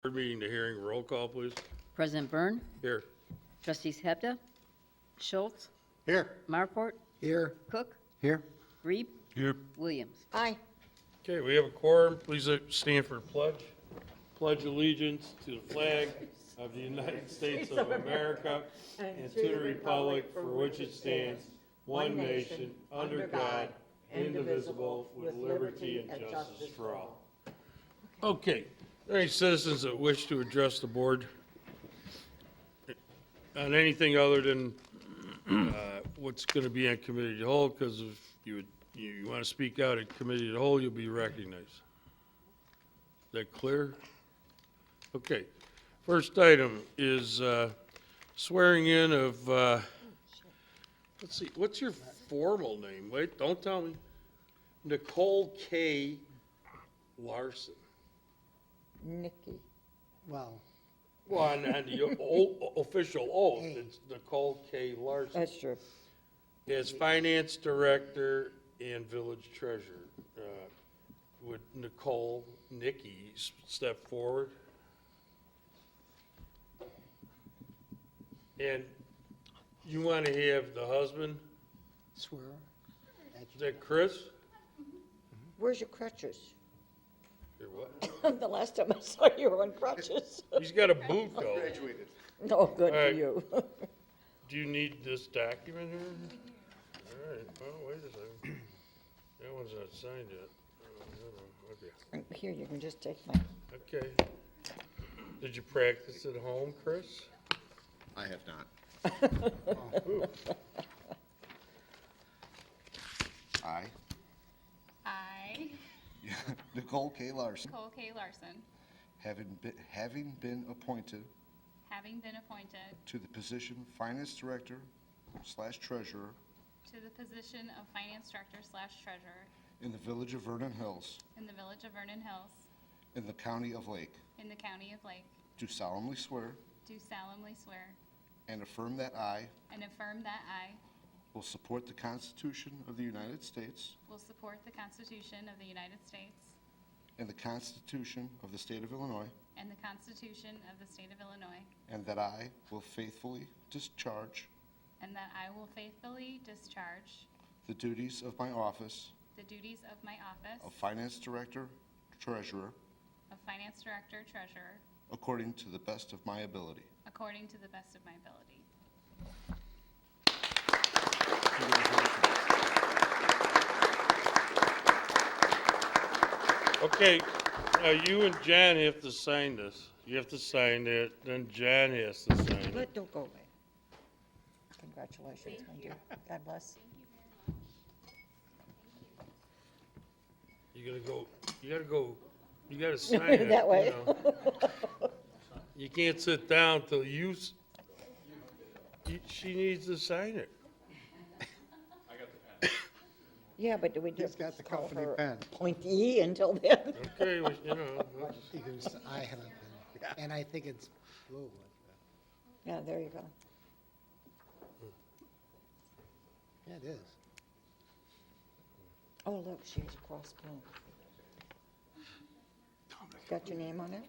Board meeting, the hearing, roll call, please. President Byrne, Here. Trustees Hebda, Schultz, Here. Marport, Here. Cook, Here. Reed, Here. Williams. Aye. Okay, we have a quorum. Please stand for the pledge. Pledge allegiance to the flag of the United States of America and to the republic for which it stands, one nation, under God, indivisible, with liberty and justice for all. Okay, are there any citizens that wish to address the board on anything other than what's going to be on committee of the whole? Because if you want to speak out at committee of the whole, you'll be recognized. Is that clear? Okay. First item is swearing in of, let's see, what's your formal name? Wait, don't tell me. Nicole K. Larson. Nikki. Well, Well, on the official oath, it's Nicole K. Larson. That's true. As finance director and village treasurer, would Nikki step forward? And you want to have the husband, swear. is that Chris? Where's your crutches? Or what? The last time I saw you were on crutches. He's got a boot though. No, good All for right. you. Do you need this document here? All right, well, wait a second. That one's not signed yet. Okay. Here, you can just take mine. Okay. Did you practice at home, Chris? I have not. Ooh. I, I, Nicole K. Larson, Nicole K. Larson, having been appointed having been appointed to the position Finance Director / Treasurer to the position of Finance Director/Treasurer in the Village of Vernon Hills, in the Village of Vernon Hills, in the County of Lake, in the County of Lake, do solemnly swear do solemnly swear and affirm that I and affirm that I will support the Constitution of the United States will support the Constitution of the United States and the Constitution of the State of Illinois, and the Constitution of the State of Illinois, and that I will faithfully discharge and that I will faithfully discharge the duties of my office the duties of my office of Finance Director, Treasurer, of Finance Director/Treasurer according to the best of my ability. according to the best of my ability. Okay, now you and John have to sign this. You have to sign it, then John has to sign it. But don't go away. Congratulations, my dear. God bless. You gotta sign it. That way. you know. You can't sit down till she needs to sign it. Yeah, but do we He's just got the call company her pen. appointee until then? Okay, well, you know, we'll just- You can I haven't been, and I think it's blue. Yeah, there you go. Yeah, it is. Oh, look, she has a cross pen. Got your name on it?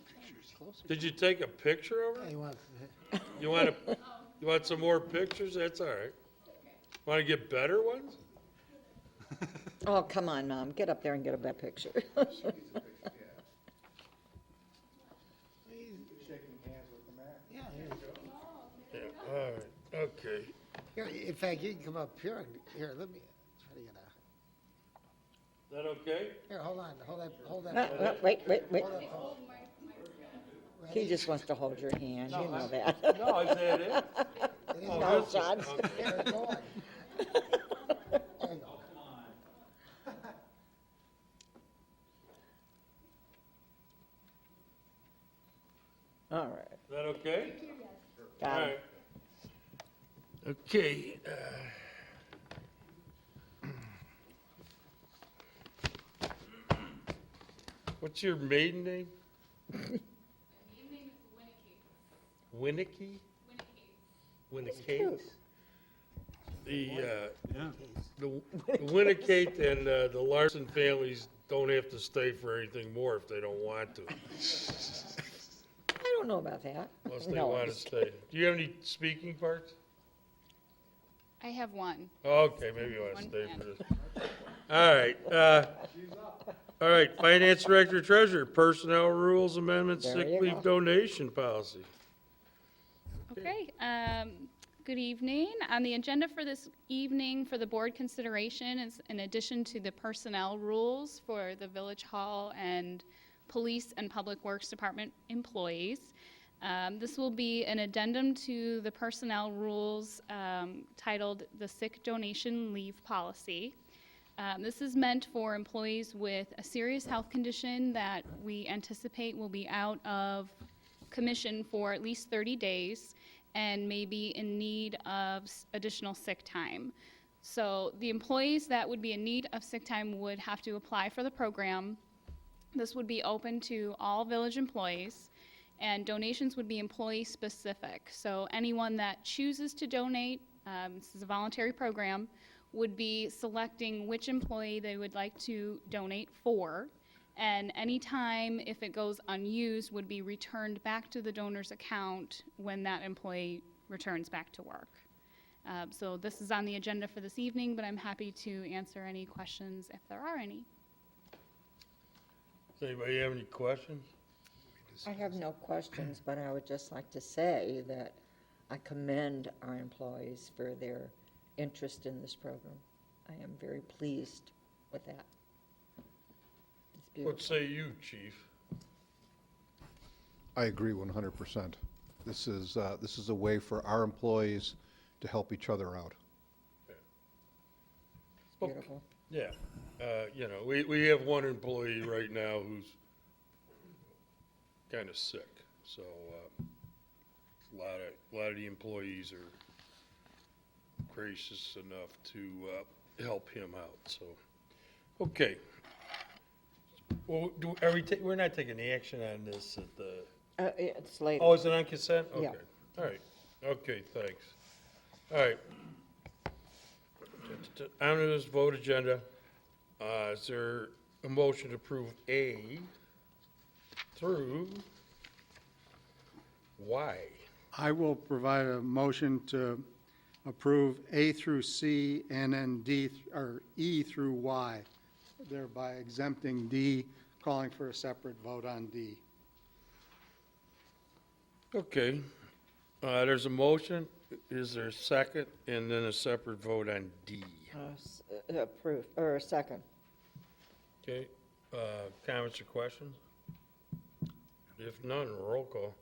Did you take a picture of her? Hey, you want, You want some more pictures? That's all right. Want to get better ones? Oh, come on, Mom, get up there and get a better picture. yeah, Yeah, all right, okay. here, in fact, you can come up here, here, let me, try to get Is that okay? here, hold on, hold that. Wait. Hold He just wants to hold your hand, you know that. No, is that it? Oh, No, this is- John. okay. Here, go on. There you go. All right. Is that okay? All Got it. right. Okay. What's your maiden name? Maiden name is Winnicky? Winnicate. Winnicate? The Winnicate and the Larson families don't have to stay for anything more if they don't want to. know about that. Unless they No, I'm want to just stay. Do you have any speaking parts? I have one. Okay, maybe you want to One stay plan. for this. All right, all right, Finance Director, Treasurer, Personnel Rules Amendment, There Sick you Leave go. Donation Policy. Okay, good evening. On the agenda for this evening for the board consideration is in addition to the personnel rules for the Village Hall and Police and Public Works Department employees. This will be an addendum to the personnel rules titled the Sick Donation Leave Policy. This is meant for employees with a serious health condition that we anticipate will be out of commission for at least 30 days and may be in need of additional sick time. So the employees that would be in need of sick time would have to apply for the program. This would be open to all village employees, and donations would be employee-specific. So anyone that chooses to donate, this is a voluntary program, would be selecting which employee they would like to donate for, and any time if it goes unused would be returned back to the donor's account when that employee returns back to work. So this is on the agenda for this evening, but I'm happy to answer any questions if there are any. Does anybody have any questions? I have no questions, but I would just like to say that I commend our employees for their interest in this program. I am very pleased with that. It's What beautiful. say you, Chief? I agree 100%. This is a way for our employees to help each other out. It's beautiful. Yeah, you know, we have one employee right now who's kind of sick, so, a lot of the employees are gracious enough to, help him out, so. Okay. Well, we're not taking action on this at the, It's later. oh, is it on consent? Yeah. Okay, all right, okay, thanks. All right. On to this vote agenda, is there a motion to approve A through Y? I will provide a motion to approve A through C and then or E through Y, thereby exempting D, calling for a separate vote on D. Okay, there's a motion, is there a second, and then a separate vote on D? Approve, or a second. Okay, comments or questions? If none, roll call.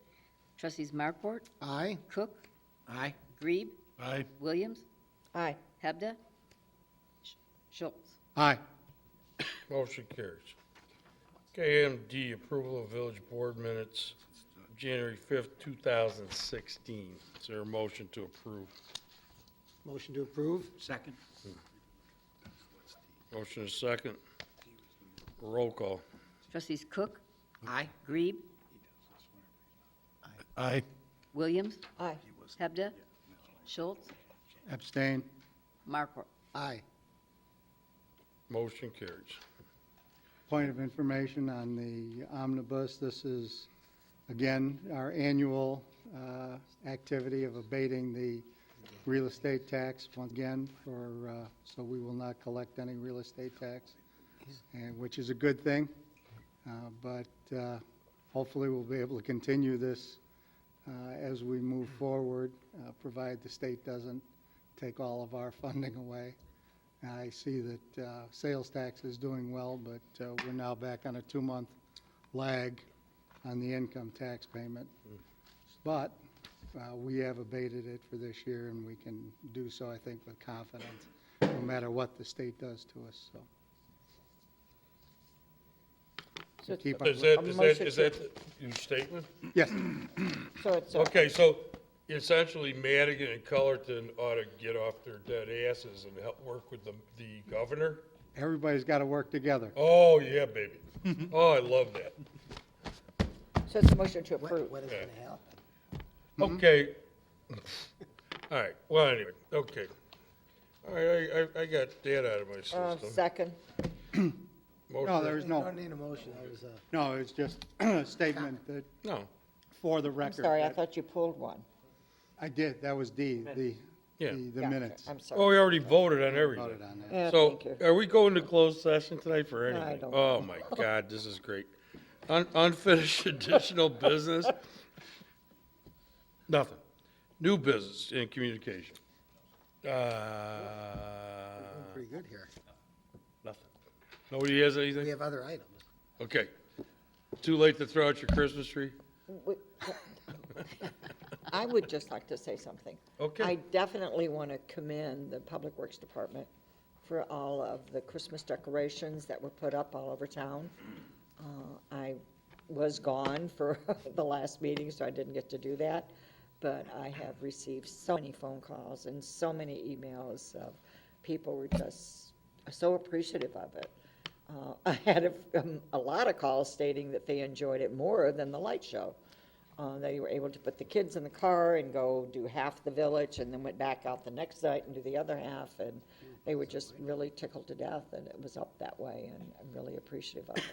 Trustees Markwart, Aye? Cook, Aye. Grebe, Aye. Williams, Aye. Hebda, Schultz. Aye. Motion carries. Okay, item D, approval of village board minutes, January 5th, 2016. Is there a motion to approve? Motion to approve? Second. Motion is second. Roll call. Trustees Cook, Aye. Grebe, Aye. Williams, Aye. Hebda, Schultz, Abstain. Markwart. Aye. Motion carries. Point of information on the omnibus, this is, again, our annual activity of abating the real estate tax once again so we will not collect any real estate tax, and which is a good thing. But hopefully we'll be able to continue this as we move forward, provided the state doesn't take all of our funding away. I see that sales tax is doing well, but we're now back on a 2-month lag on the income tax payment. But we have abated it for this year, and we can do so, I think, with confidence, no matter what the state does to us, so. So it's- Keep Is our- that your statement? Yes, So it's, Okay, so essentially Madigan and Cullerton ought to get off their dead asses and help work with the governor? everybody's got to work together. Oh, yeah, baby. Oh, I love that. so it's a motion to approve. What is Yeah. going to happen? Okay. All right, well, anyway, okay. All right, I got that out of my system. Second. No, there's I no, don't need a motion, I was, no, it's just a statement that No, for the I'm record. sorry, I that- thought you pulled one. I did, that was D, Yeah. the Gotcha. minutes. I'm Oh, sorry. we already voted on everything. Voted on that. Yeah, So, thank you. are we going to closed session tonight for No, I anything? don't Oh, my God, this is great. Unfinished additional business? Nothing. New business in communication? Pretty good here. Nothing. Nobody has We anything? have other items. Okay. Too late to throw out your Christmas tree? I would just like to say something. Okay. I definitely want to commend the Public Works Department for all of the Christmas decorations that were put up all over town. I was gone for the last meeting, so I didn't get to do that, but I have received so many phone calls and so many emails of people were just so appreciative of it. I had a lot of calls stating that they enjoyed it more than the light show. They were able to put the kids in the car and go do half the village and then went back out the next night and do the other half. And they were just really tickled to death that it was up that way, and I'm really appreciative of it.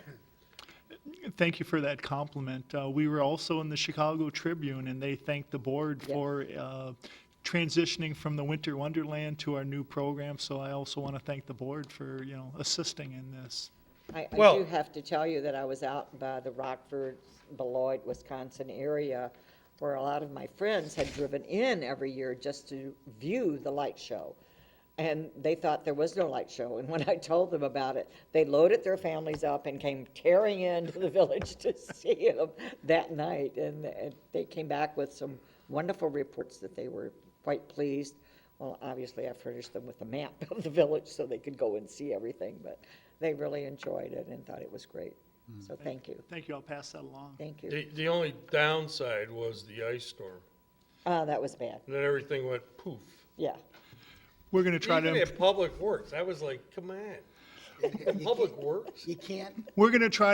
Thank you for that compliment. We were also in the Chicago Tribune, and they thanked the board Yeah. for transitioning from the Winter Wonderland to our new program. So I also want to thank the board for, assisting in this. I Well- do have to tell you that I was out by the Rockford, Beloit, Wisconsin area where a lot of my friends had driven in every year just to view the light show. And they thought there was no light show. And when I told them about it, they loaded their families up and came tearing into the village to see them that night. And they came back with some wonderful reports that they were quite pleased. Well, obviously, I furnished them with a map of the village so they could go and see everything, but they really enjoyed it and thought it was great. So thank you. Thank you. I'll pass that along. Thank you. The only downside was the ice storm. That was bad. And then everything went poof. Yeah. We're going to try Even to at Public Works, I was like, come on. Public Works? You can't,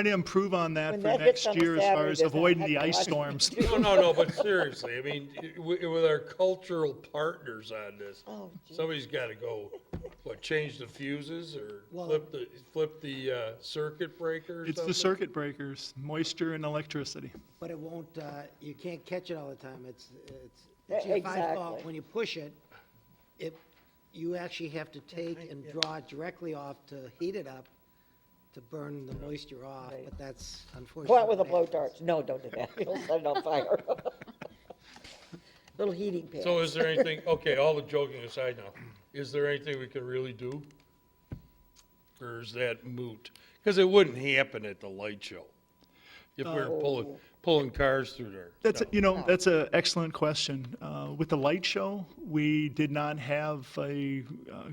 improve on that When for that hits next on a year as far Saturday, as there's not avoiding heck the of a ice lot storms. No, but seriously, I mean, with our cultural partners on this, Oh, gee. somebody's got to go, change the fuses or Well- flip the circuit breaker or It's something? the circuit breakers, moisture and electricity. but it won't, you can't catch it all the time. It's Yeah, your fault. exactly. When you push it, you actually have to take and draw it directly off to heat it up to burn the moisture off, Right. but that's unfortunate. Go out with a blowtorch. No, don't do that. You'll set it on fire. Little heating pad. So is there anything, okay, all the joking aside now, is there anything we can really do? Or is that moot? Because it wouldn't happen at the light show if we were pulling cars through there. No. That's an excellent question. With the light show, we did not have a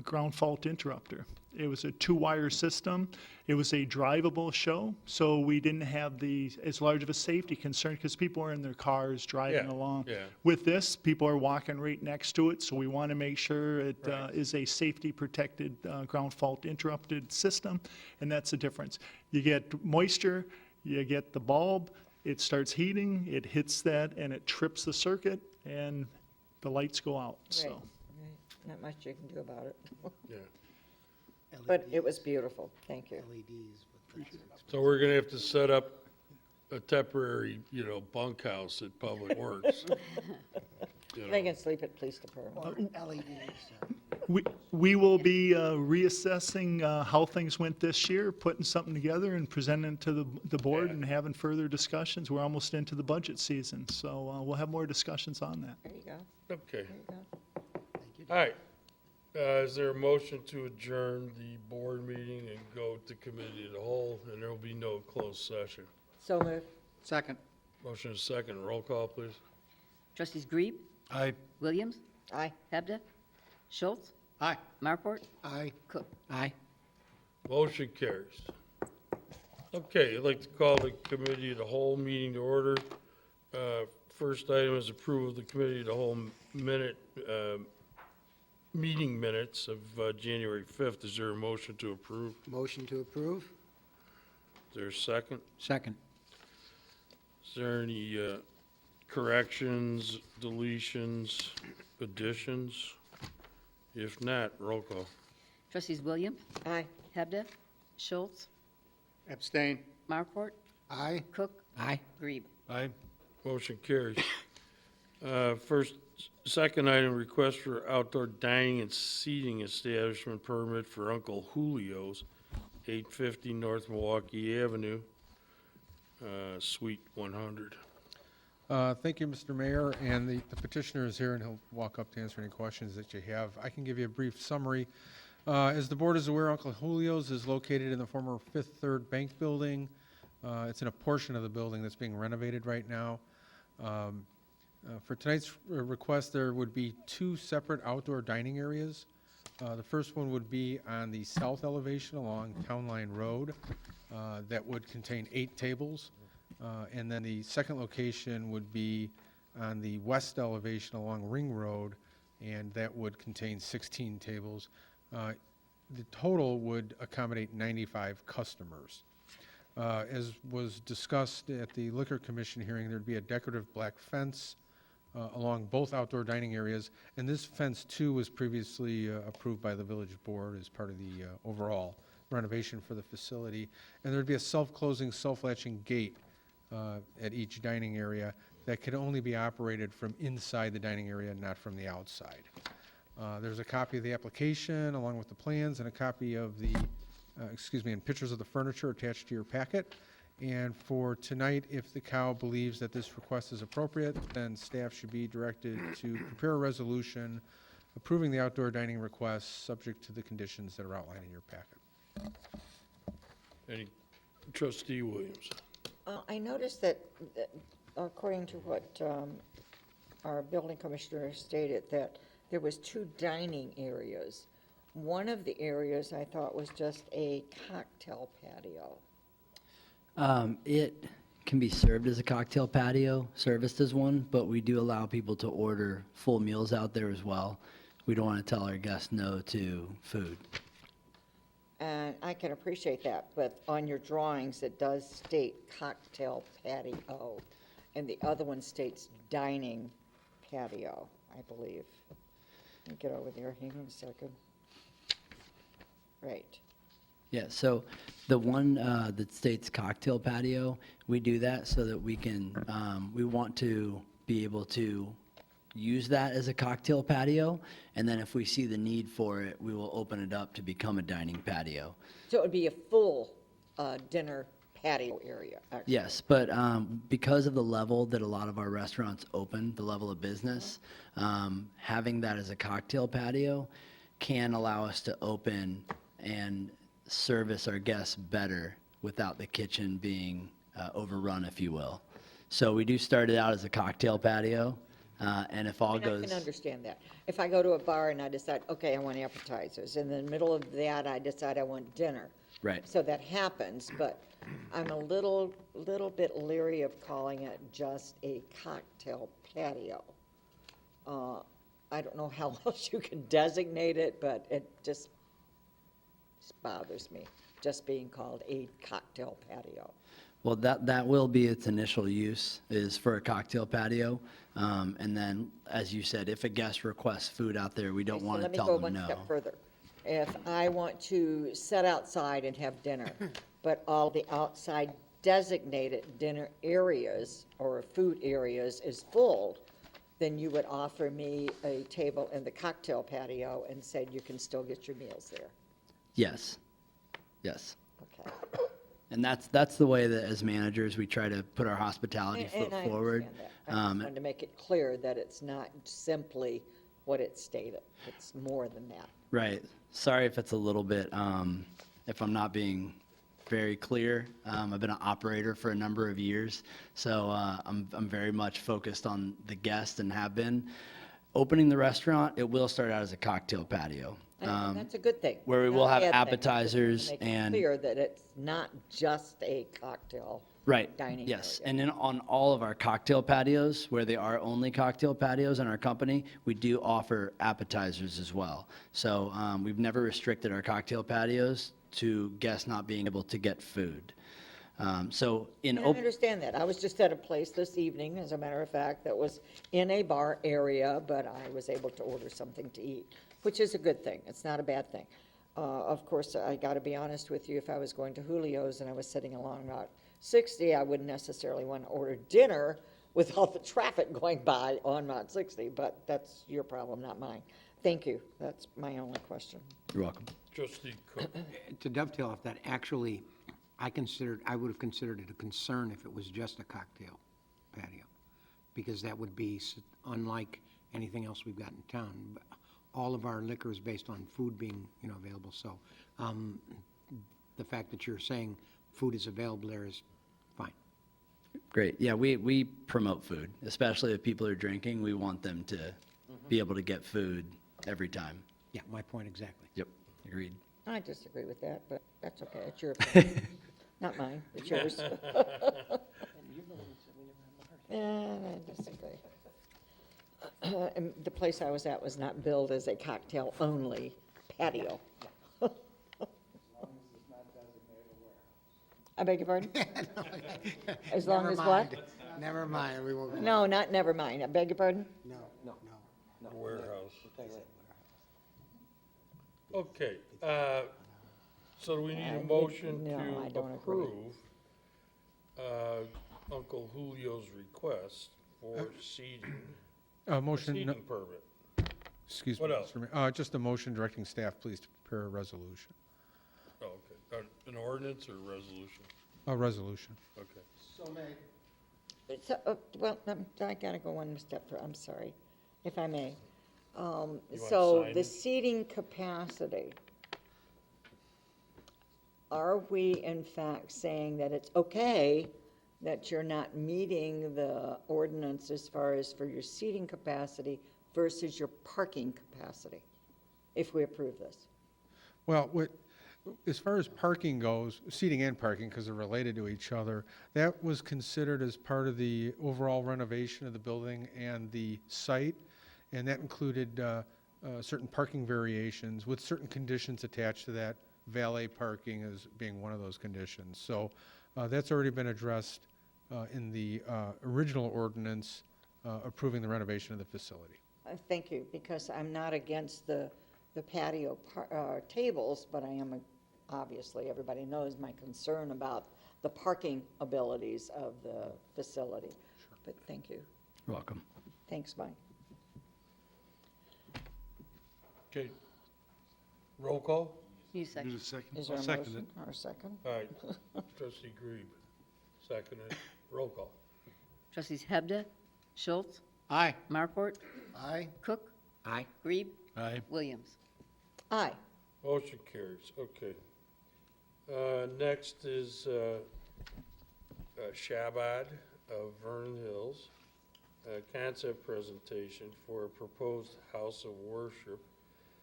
ground fault interrupter. It was a two-wire system. It was a drivable show, so we didn't have as large of a safety concern because people are in their cars driving Yeah, along. yeah. With this, people are walking right next to it, so we want to make sure it Right. is a safety-protected ground fault interrupted system, and that's the difference. You get moisture, you get the bulb, it starts heating, it hits that, and it trips the circuit, and the lights go out, Right, so. right. Not much you can do about it. Yeah. But it was beautiful. Thank you. LEDs, but that's So we're gonna have to set up a temporary, bunkhouse at Public Works. They can sleep at police department. or LEDs. We will be reassessing how things went this year, putting something together and presenting it to the board Yeah. and having further discussions. We're almost into the budget season, so we'll have more discussions on that. There you go. Okay, There you go. all right. Is there a motion to adjourn the board meeting and go to committee of the whole, and there will be no closed session? So moved. Second. Motion is second, roll call, please. Trustees Grebe? Aye. Williams? Aye. Hebda? Schultz? Aye. Markwart? Aye. Cook? Aye. Motion carries. Okay, I'd like to call the committee of the whole meeting to order. First item is approval of the committee of the whole meeting minutes of January 5th. Is there a motion to approve? Motion to approve? Is there a second? Second. Is there any corrections, deletions, additions? If not, roll call. Trustees Williams? Aye. Hebda? Schultz? Abstain. Markwart? Aye. Cook? Aye. Grebe? Aye. Motion carries. Second item, request for outdoor dining and seating establishment permit for Uncle Julio's, 850 North Milwaukee Avenue, Suite 100. Thank you, Mr. Mayor, and the petitioner is here, and he'll walk up to answer any questions that you have. I can give you a brief summary. As the board is aware, Uncle Julio's is located in the former Fifth Third Bank Building. It's in a portion of the building that's being renovated right now. For tonight's request, there would be 2 separate outdoor dining areas. The first one would be on the south elevation along Townline Road. That would contain 8 tables. And then the second location would be on the west elevation along Ring Road, and that would contain 16 tables. The total would accommodate 95 customers. As was discussed at the Liquor Commission hearing, there'd be a decorative black fence along both outdoor dining areas, and this fence too was previously approved by the village board as part of the overall renovation for the facility. And there'd be a self-closing, self-latching gate at each dining area that could only be operated from inside the dining area, not from the outside. There's a copy of the application along with the plans and a copy of the, and pictures of the furniture attached to your packet. And for tonight, if the COW believes that this request is appropriate, then staff should be directed to prepare a resolution approving the outdoor dining request, subject to the conditions that are outlined in your packet. Any, Trustee Williams? I noticed that, according to what our building commissioner stated, that there was 2 dining areas. One of the areas I thought was just a cocktail patio. It can be served as a cocktail patio, serviced as one, but we do allow people to order full meals out there as well. We don't want to tell our guests no to food. And I can appreciate that, but on your drawings, it does state cocktail patio, and the other one states dining patio, I believe. Let me get over there, hang on a second. Right. Yeah, so the one that states cocktail patio, we do that so that we can, we want to be able to use that as a cocktail patio, and then if we see the need for it, we will open it up to become a dining patio. So it would be a full dinner patio area, actually. Yes, but because of the level that a lot of our restaurants open, the level of business, having that as a cocktail patio can allow us to open and service our guests better without the kitchen being overrun, if you will. So we do start it out as a cocktail patio, and if all I goes... I can understand that. If I go to a bar and I decide, okay, I want appetizers, and in the middle of that, I decide I want dinner. Right. So that happens, but I'm a little bit leery of calling it just a cocktail patio. I don't know how else you can designate it, but it just bothers me, just being called a cocktail patio. Well, that will be its initial use, is for a cocktail patio. And then, as you said, if a guest requests food out there, we don't Okay, so want to tell them Let me go no. one step further. If I want to sit outside and have dinner, but all the outside designated dinner areas or food areas is full, then you would offer me a table in the cocktail patio and said you can still get your meals there. Yes, yes. Okay. And that's the way that as managers, we try to put our hospitality And foot I forward. understand that. I just wanted to make it clear that it's not simply what it stated. It's more than that. Right. Sorry if it's a little bit, if I'm not being very clear. I've been an operator for a number of years, so I'm very much focused on the guest and have been. Opening the restaurant, it will start out as a cocktail patio. And that's a good thing. Where we Not will a have bad thing. appetizers Just wanted to and- make it clear that it's not just a cocktail. Right, Dining yes. area. And then on all of our cocktail patios, where they are only cocktail patios in our company, we do offer appetizers as well. So we've never restricted our cocktail patios to guests not being able to get food. So in And I understand that. I was just at a place this evening, as a matter of fact, that was in a bar area, but I was able to order something to eat, which is a good thing. It's not a bad thing. Of course, I got to be honest with you, if I was going to Julio's and I was sitting along Route 60, I wouldn't necessarily want to order dinner, with all the traffic going by on Route 60, but that's your problem, not mine. Thank you. That's my only question. You're welcome. Trustee Cook. To dovetail off that, actually, I would have considered it a concern if it was just a cocktail patio, because that would be unlike anything else we've got in town. All of our liquor is based on food being, available, so the fact that you're saying food is available there is fine. Great. Yeah, we promote food, especially if people are drinking. We want them to be able to get food every time. Yeah, my point exactly. Yep, agreed. I disagree with that, but that's okay. It's your opinion. Not mine, it's yours. Yeah, I disagree. And the place I was at was not billed as a cocktail-only patio. I beg your pardon? As long as what? Never mind, we won't. No, not, never mind. I beg your pardon? No. Warehouse. Okay, so do we need a motion No, I to don't agree. approve Uncle Julio's request for seating, Motion, no, seating permit? excuse me, What else? Mr. Mayor. Just a motion directing staff, please, to prepare a resolution. Oh, okay. An ordinance or resolution? A resolution. Okay. So, well, I gotta go one step further, I'm sorry, if I may. So sign the it? seating capacity, are we in fact saying that it's okay that you're not meeting the ordinance as far as for your seating capacity versus your parking capacity, if we approve this? Well, as far as parking goes, seating and parking, because they're related to each other, that was considered as part of the overall renovation of the building and the site, and that included certain parking variations with certain conditions attached to that, valet parking as being one of those conditions. So that's already been addressed in the original ordinance approving the renovation of the facility. Thank you, because I'm not against the patio tables, but I am, obviously, everybody knows my concern about the parking abilities of the facility. But thank you. You're welcome. Thanks, Mike. Okay. Roll call? Need a second? Is there a motion or a second? All right. Trustee Grebe, seconded. Roll call. Trustees Hebda, Schultz, Aye. Marport, Aye. Cook, Aye. Grebe, Aye. Williams. Aye. Motion carries, okay. Next is Chabbad of Vernon Hills, a concept presentation for a proposed house of worship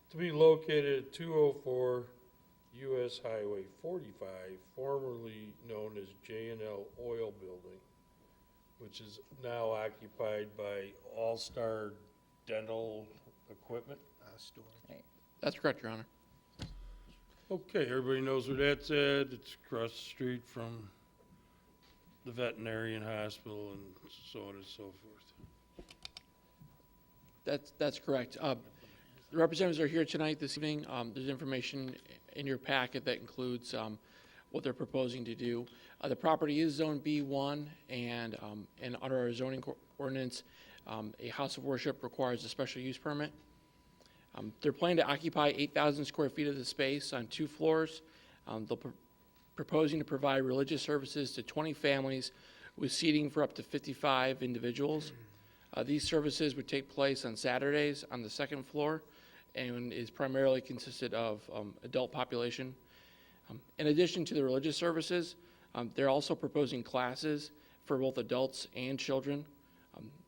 to be located at 204 US Highway 45, formerly known as J&L Oil Building, which is now occupied by All-Star Dental Equipment. That's correct, Your Honor. Okay, everybody knows where that's at. It's across the street from the veterinarian hospital and so on and so forth. That's correct. The representatives are here tonight, this evening. There's information in your packet that includes what they're proposing to do. The property is Zone B1, and under our zoning ordinance, a house of worship requires a special use permit. They're planning to occupy 8,000 square feet of the space on 2 floors. They'll proposing to provide religious services to 20 families with seating for up to 55 individuals. These services would take place on Saturdays on the 2nd floor and is primarily consisted of adult population. In addition to the religious services, they're also proposing classes for both adults and children.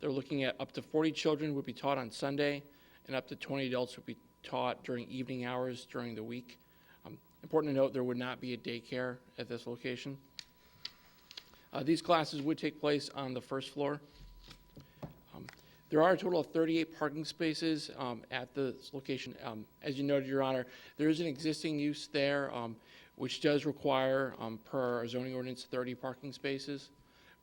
They're looking at up to 40 children would be taught on Sunday, and up to 20 adults would be taught during evening hours during the week. Important to note, there would not be a daycare at this location. These classes would take place on the 1st floor. There are a total of 38 parking spaces at this location. As you noted, Your Honor, there is an existing use there, which does require, per our zoning ordinance, 30 parking spaces.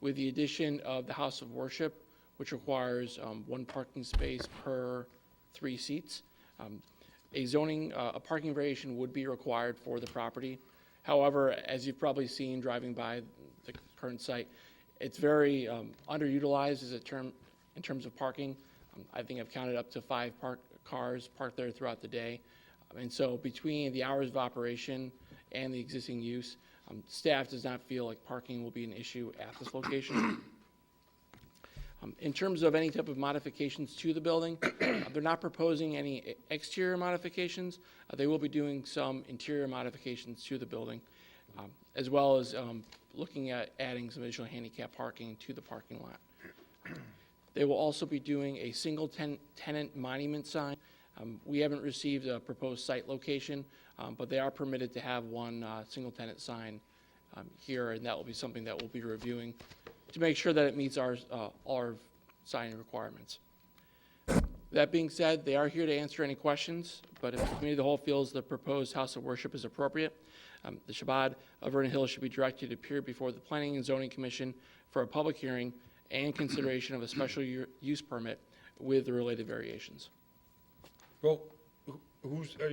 With the addition of the house of worship, which requires 1 parking space per 3 seats, a parking variation would be required for the property. However, as you've probably seen driving by the current site, It's very underutilized as a term in terms of parking. I think I've counted up to 5 cars parked there throughout the day. And so between the hours of operation and the existing use, staff does not feel like parking will be an issue at this location. In terms of any type of modifications to the building, they're not proposing any exterior modifications. They will be doing some interior modifications to the building, as well as looking at adding some additional handicap parking to the parking lot. They will also be doing a single tenant monument sign. We haven't received a proposed site location, but they are permitted to have one single tenant sign here, and that will be something that we'll be reviewing to make sure that it meets all our signing requirements. That being said, they are here to answer any questions, but if the committee of the whole feels the proposed house of worship is appropriate, the Chabbad of Vernon Hills should be directed to appear before the Planning and Zoning Commission for a public hearing and consideration of a special use permit with the related variations. Well, are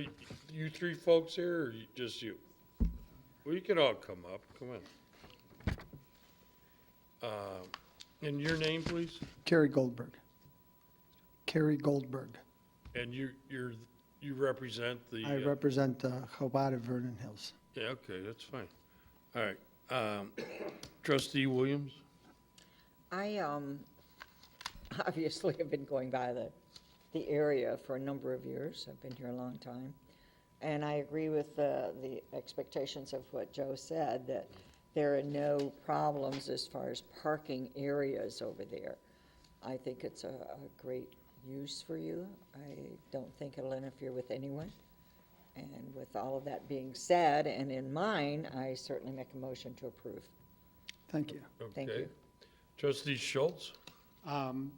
you 3 folks here, or just you? Well, you can all come up, come in. And your name, please? Kerry Goldberg. Kerry Goldberg. And you represent the... I represent Chabbad of Vernon Hills. Yeah, okay, that's fine. All right. Trustee Williams? I obviously have been going by the area for a number of years. I've been here a long time. And I agree with the expectations of what Joe said, that there are no problems as far as parking areas over there. I think it's a great use for you. I don't think it'll interfere with anyone. And with all of that being said, and in mind, I certainly make a motion to approve. Thank you. Thank Okay. you. Trustee Schultz?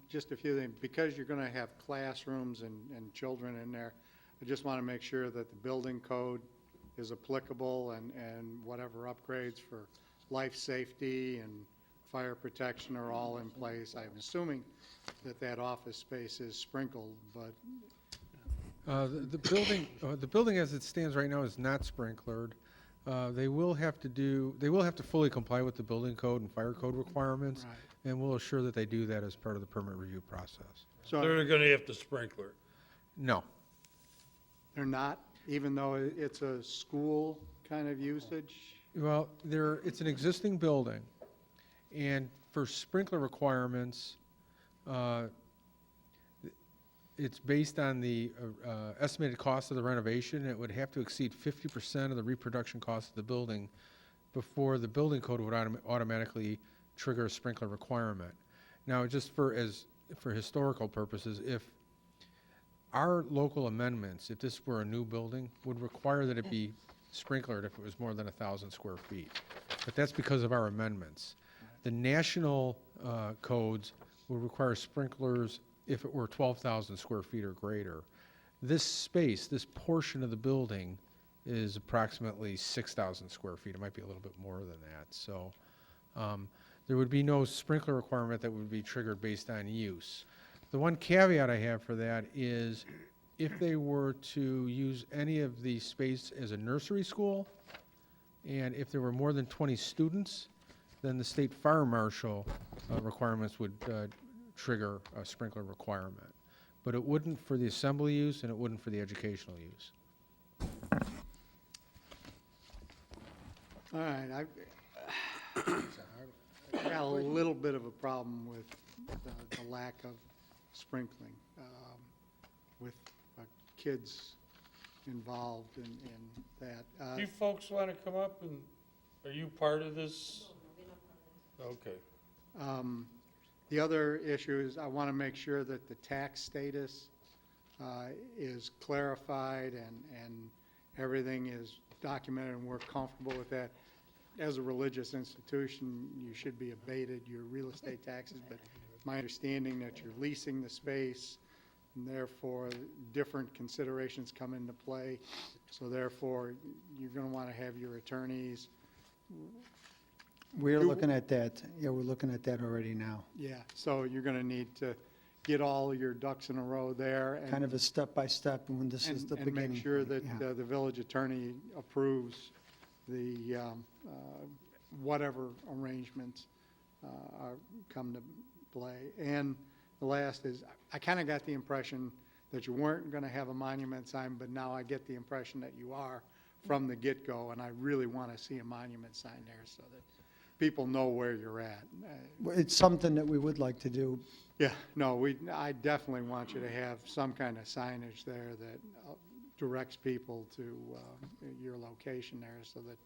Just a few things. Because you're going to have classrooms and children in there, I just want to make sure that the building code is applicable and whatever upgrades for life safety and fire protection are all in place. I'm assuming that office space is sprinkled, but The building as it stands right now is not sprinklered. They will have to fully comply with the building code and fire code requirements, Right. and we'll assure that they do that as part of the permit review process. so They're gonna have to sprinkler. No, they're not, even though it's a school kind of usage? well, it's an existing building, and for sprinkler requirements, it's based on the estimated cost of the renovation. It would have to exceed 50% of the reproduction cost of the building before the building code would automatically trigger a sprinkler requirement. Now, just for historical purposes, if our local amendments, if this were a new building, would require that it be sprinklered if it was more than 1,000 square feet. But that's because of our amendments. The national codes will require sprinklers if it were 12,000 square feet or greater. This space, this portion of the building, is approximately 6,000 square feet. It might be a little bit more than that. So there would be no sprinkler requirement that would be triggered based on use. The one caveat I have for that is if they were to use any of the space as a nursery school, and if there were more than 20 students, then the state fire marshal requirements would trigger a sprinkler requirement. But it wouldn't for the assembly use, and it wouldn't for the educational use. All right, I got a little bit of a problem with the lack of sprinkling, with kids involved in that. You folks wanna come up and, are you part of this? Okay. The other issue is I want to make sure that the tax status is clarified and everything is documented and we're comfortable with that. As a religious institution, you should be abated your real estate taxes, but my understanding that you're leasing the space and therefore different considerations come into play. So therefore, you're going to want to have your attorneys. We're looking at that. Yeah, we're looking at that already now. Yeah, so you're going to need to get all your ducks in a row there. And Kind of a step-by-step when this is the beginning. And make sure that Yeah. the village attorney approves the whatever arrangements come to play. And the last is, I kind of got the impression that you weren't going to have a monument sign, but now I get the impression that you are from the get-go, and I really want to see a monument sign there so that people know where you're at. Well, it's something that we would like to do. Yeah, no, I definitely want you to have some kind of signage there that directs people to your location there so that,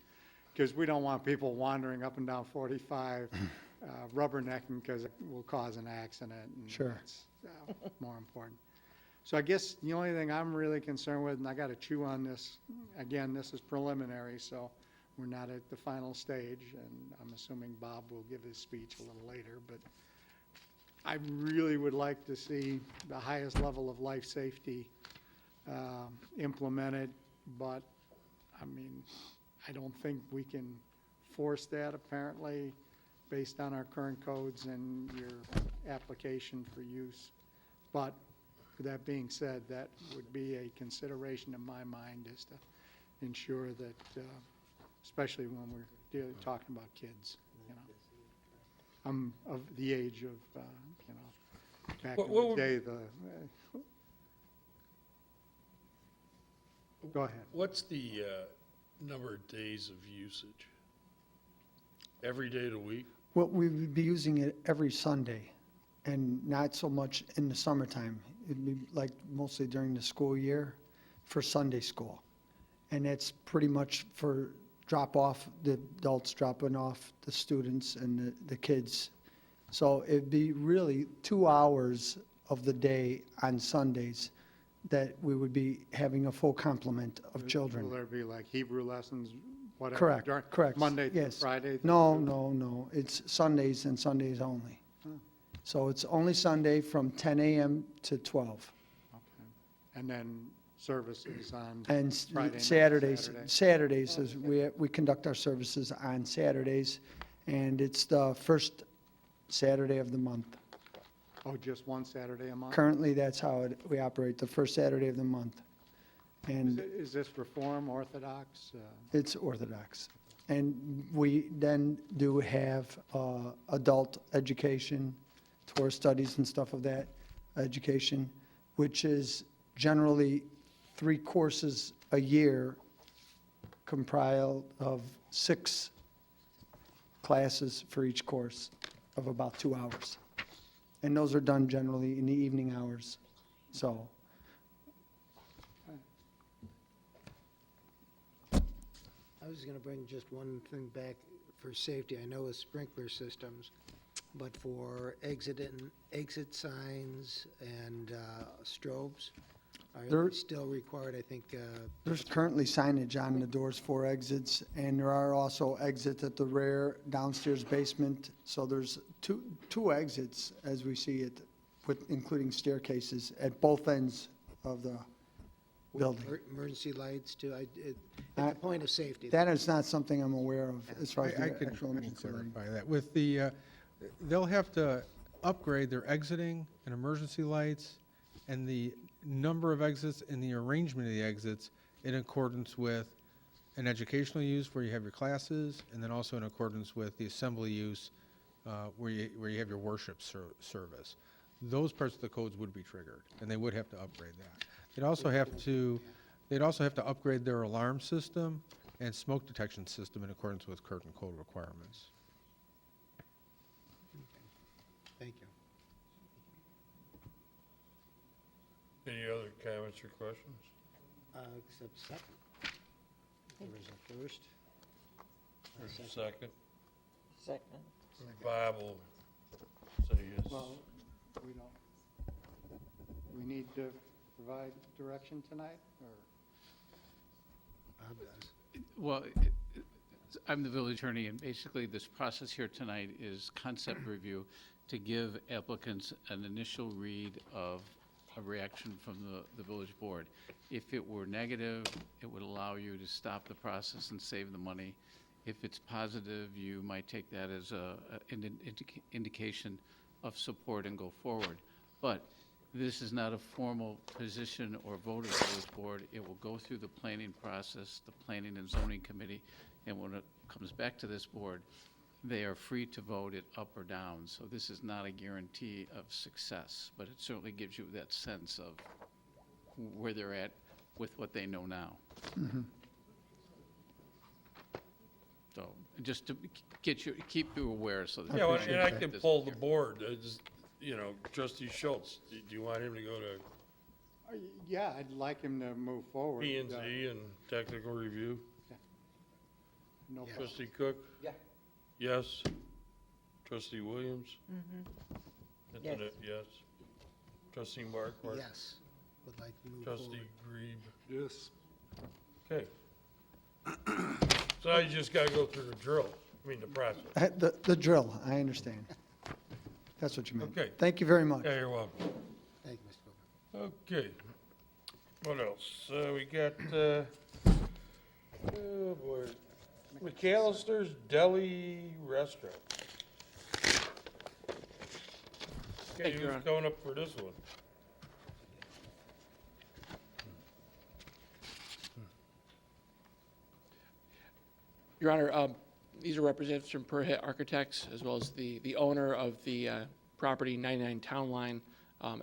because we don't want people wandering up and down 45, rubbernecking because it will cause an accident. And Sure. That's more important. So I guess the only thing I'm really concerned with, and I got to chew on this, again, this is preliminary, so we're not at the final stage, and I'm assuming Bob will give his speech a little later, but I really would like to see the highest level of life safety implemented, but, I mean, I don't think we can force that apparently based on our current codes and your application for use. But with that being said, that would be a consideration in my mind, is to ensure that, especially when we're talking about kids, you know. I'm of the age of, you know, back in the day, go ahead. What's the number of days of usage? Every day of the week? Well, we would be using it every Sunday and not so much in the summertime. It'd be like mostly during the school year for Sunday school. And that's pretty much for drop off, the adults dropping off the students and the kids. So it'd be really 2 hours of the day on Sundays that we would be having a full complement of children. Will there be like Hebrew lessons, whatever? Correct, correct. Monday through Yes. Friday? No. It's Sundays and Sundays only. So it's only Sunday from 10 a.m. to 12. Okay. And then services on And Friday night, Saturdays, Saturday? is we conduct our services on Saturdays, and it's the first Saturday of the month. Oh, just one Saturday a month? Currently, that's how we operate, the first Saturday of the month. And Is this Reform, Orthodox? it's Orthodox. And we then do have adult education, tour studies and stuff of that education, which is generally 3 courses a year comprised of 6 classes for each course of about 2 hours. And those are done generally in the evening hours, so. I was going to bring just one thing back for safety. I know with sprinkler systems, but for exit signs and strobes, are There- they still required, I think? There's currently signage on the doors for exits, and there are also exits at the rear downstairs basement. So there's two exits, as we see it, including staircases at both ends of the building. Emergency lights too, at the point of safety. That is not something I'm aware of as far as I the can actual emergency lighting. clarify that. With the, they'll have to upgrade their exiting and emergency lights and the number of exits and the arrangement of the exits in accordance with an educational use where you have your classes, and then also in accordance with the assembly use where you have your worship service. Those parts of the codes would be triggered, and they would have to upgrade that. They'd also have to upgrade their alarm system and smoke detection system in accordance with current code requirements. Thank you. Any other comments or questions? Except second. There was a first. There's a second. Second. Bob will say yes. Well, we need to provide direction tonight, or? Bob does. Well, I'm the village attorney, and basically this process here tonight is concept review to give applicants an initial read of a reaction from the village board. If it were negative, it would allow you to stop the process and save the money. If it's positive, you might take that as an indication of support and go forward. But this is not a formal position or vote of the village board. It will go through the planning process, the planning and zoning committee, and when it comes back to this board, they are free to vote it up or down. So this is not a guarantee of success, but it certainly gives you that sense of where they're at with what they know now. So just to keep you aware so that. Yeah, well, you and I get can this pull the here. board, trustee Schultz, do you want him to go to Yeah, I'd like him to move forward. P and Z and technical review? No problem. Trustee Cook? Yeah. Yes. Trustee Williams? That's Yes. it, yes. Trustee Mark? Yes, would like to move forward. Trustee Grebe? Yes. Okay. So now you just gotta go through the drill, the process. The drill, I understand. That's what you meant. Okay. Thank you very much. Yeah, you're welcome. Thank you, Mr. Booker. Okay. What else? We got, oh boy, Mcalister's Deli Restaurant. Okay, Thank you, Your who's Honor. going up for this one? Your Honor, these are representatives from Per Hit Architects, as well as the owner of the property 99 Townline. I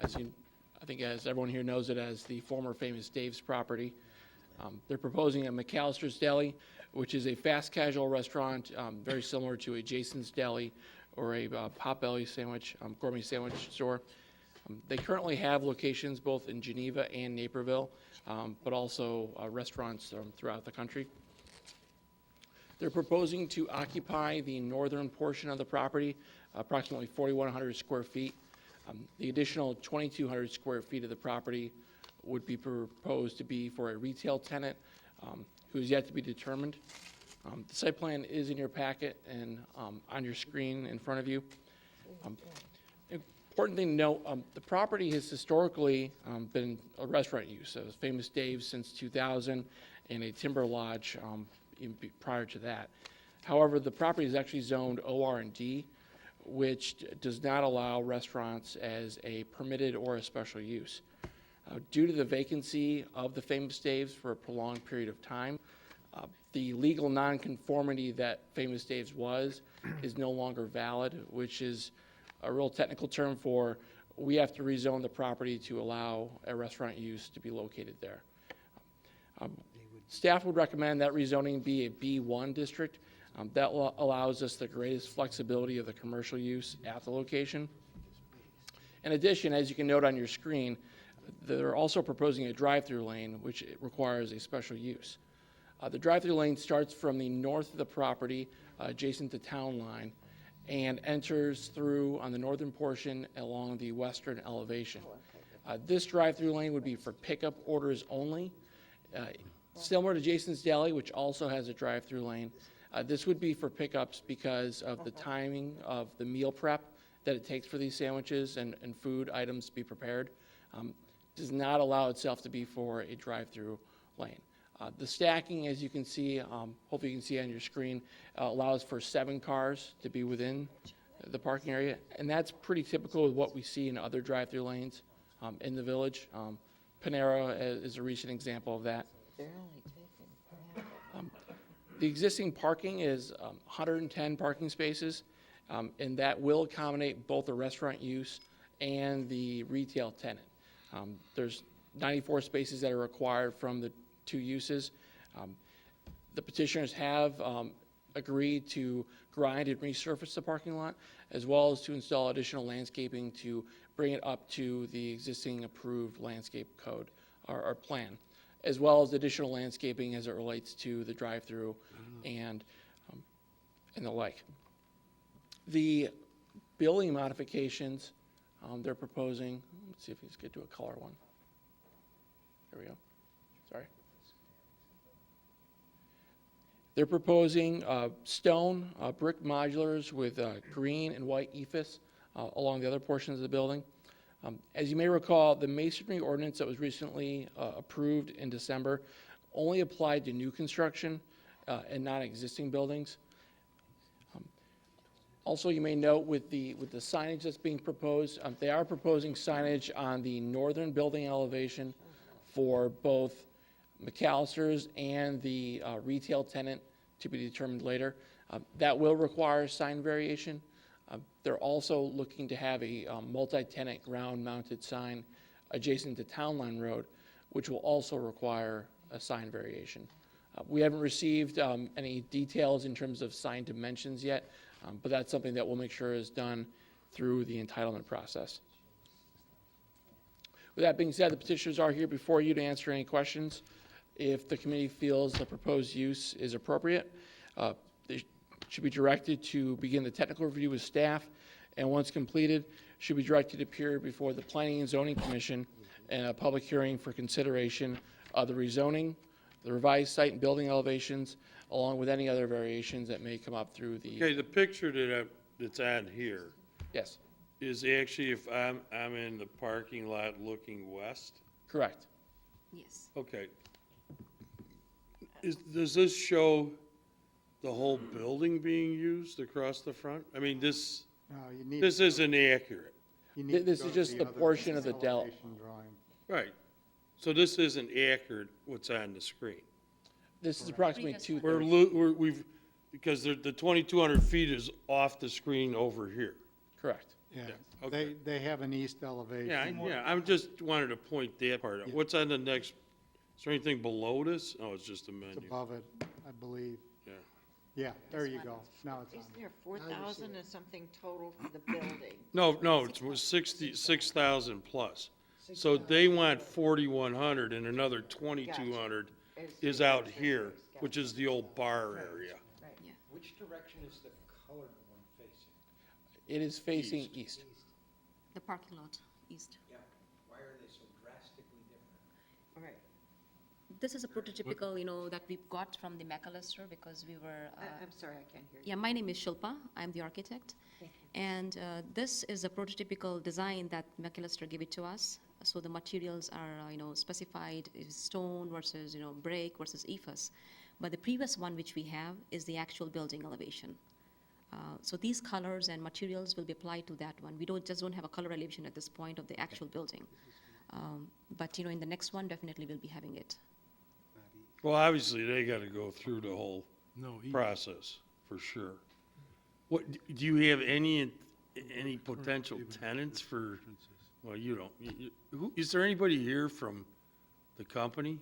think as everyone here knows it as the former Famous Dave's property. They're proposing a Mcalister's Deli, which is a fast casual restaurant, very similar to a Jason's Deli or a Potbelly sandwich, gourmet sandwich store. They currently have locations both in Geneva and Naperville, but also restaurants throughout the country. They're proposing to occupy the northern portion of the property, approximately 4,100 square feet. The additional 2,200 square feet of the property would be proposed to be for a retail tenant who is yet to be determined. The site plan is in your packet and on your screen in front of you. Important thing to note, the property has historically been a restaurant use. So it was Famous Dave's since 2000 and a timber lodge prior to that. However, the property is actually zoned OR&D, which does not allow restaurants as a permitted or a special use. Due to the vacancy of the Famous Dave's for a prolonged period of time, the legal nonconformity that Famous Dave's was is no longer valid, which is a real technical term for we have to rezone the property to allow a restaurant use to be located there. Staff would recommend that rezoning be a B1 district. That allows us the greatest flexibility of the commercial use at the location. In addition, as you can note on your screen, they're also proposing a drive-through lane, which requires a special use. The drive-through lane starts from the north of the property, adjacent to Townline, and enters through on the northern portion along the western elevation. This drive-through lane would be for pickup orders only. Similar to Jason's Deli, which also has a drive-through lane, this would be for pickups because of the timing of the meal prep that it takes for these sandwiches and food items to be prepared. Does not allow itself to be for a drive-through lane. The stacking, as you can see, hopefully you can see on your screen, allows for 7 cars to be within the parking area, and that's pretty typical of what we see in other drive-through lanes in the village. Panera is a recent example of that. They're only taking The existing parking is 110 parking spaces, and that will accommodate both the restaurant use and the retail tenant. There's 94 spaces that are required from the 2 uses. The petitioners have agreed to grind and resurface the parking lot, as well as to install additional landscaping to bring it up to the existing approved landscape code or plan, as well as additional landscaping as it relates to the drive-through and the like. The building modifications they're proposing, let's see if we can get to a color one. There we go. Sorry. They're proposing stone brick modulars with green and white ephes along the other portions of the building. As you may recall, the masonry ordinance that was recently approved in December only applied to new construction and not existing buildings. Also, you may note with the signage that's being proposed, they are proposing signage on the northern building elevation for both Mcalister's and the retail tenant to be determined later. That will require sign variation. They're also looking to have a multi-tenant ground-mounted sign adjacent to Townline Road, which will also require a sign variation. We haven't received any details in terms of sign dimensions yet, but that's something that we'll make sure is done through the entitlement process. With that being said, the petitioners are here before you to answer any questions. If the committee feels the proposed use is appropriate, they should be directed to begin the technical review with staff, and once completed, should be directed to appear before the Planning and Zoning Commission in a public hearing for consideration of the rezoning, the revised site and building elevations, along with any other variations that may come up through the. Okay, the picture that's on here Yes, is actually if I'm in the parking lot looking west? correct. Yes. Okay. Does this show the whole building being used across the front? I mean, this isn't accurate. This is just the portion of the Deli. Right. So this isn't accurate what's on the screen. This is approximately two. Because the 2,200 feet is off the screen over here. Correct. Yeah, okay. they have an east elevation. Yeah, I'm just wanted to point that part out. What's on the next, is there anything below this? Oh, it's just a menu. It's above it, I believe. Yeah. Yeah, there you go. Now it's on. Isn't there 4,000 or something total for the building? No, it was 6,000 plus. So they want 4,100 and another 2,200 is out here, which is the old bar area. Which direction is the colored one facing? It is facing east. The parking lot, east. Yeah, why are they so drastically different? Right. This is a prototypical, that we got from the Mcalister because we were. I'm sorry, I can't hear you. Yeah, my name is Shilpa. I'm the architect. Thank you. And this is a prototypical design that Mcalister gave it to us. So the materials are, specified is stone versus, brick versus EFS. But the previous one which we have is the actual building elevation. So these colors and materials will be applied to that one. We just don't have a color elevation at this point of the actual building. But, in the next one, definitely we'll be having it. Well, obviously, they got to go through the whole process, for sure. What, do you have any potential tenants for, well, you don't. Is there anybody here from the company?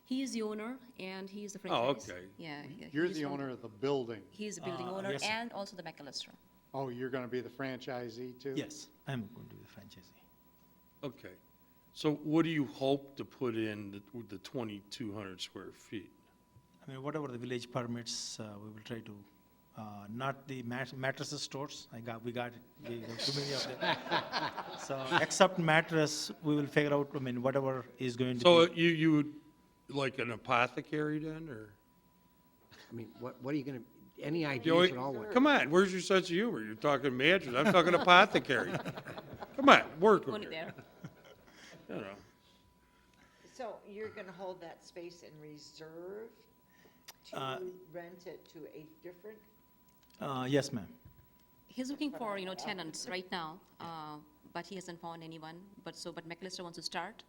He is the owner and he is the franchise. Oh, okay. Yeah. You're he's the from- owner of the building. He's the building owner yes, sir. and also the Mcalister. Oh, you're going to be the franchisee too? Yes, I'm going to be the franchisee. Okay. So what do you hope to put in with the 2,200 square feet? I mean, whatever the village permits, we will try to, not the mattresses stores. We got it. We got too many of them. So except mattress, we will figure out, whatever is going to So be. you would, like an apothecary then, or? I mean, what are you gonna, any ideas at all? Come on, where's your sense of humor? You're talking mattress, I'm talking apothecary. Come on, work with Only me. there. You know. So you're going to hold that space in reserve to rent it to a different? Yes, ma'am. He's looking for, tenants right now, but he hasn't found anyone. But Mcalister wants to start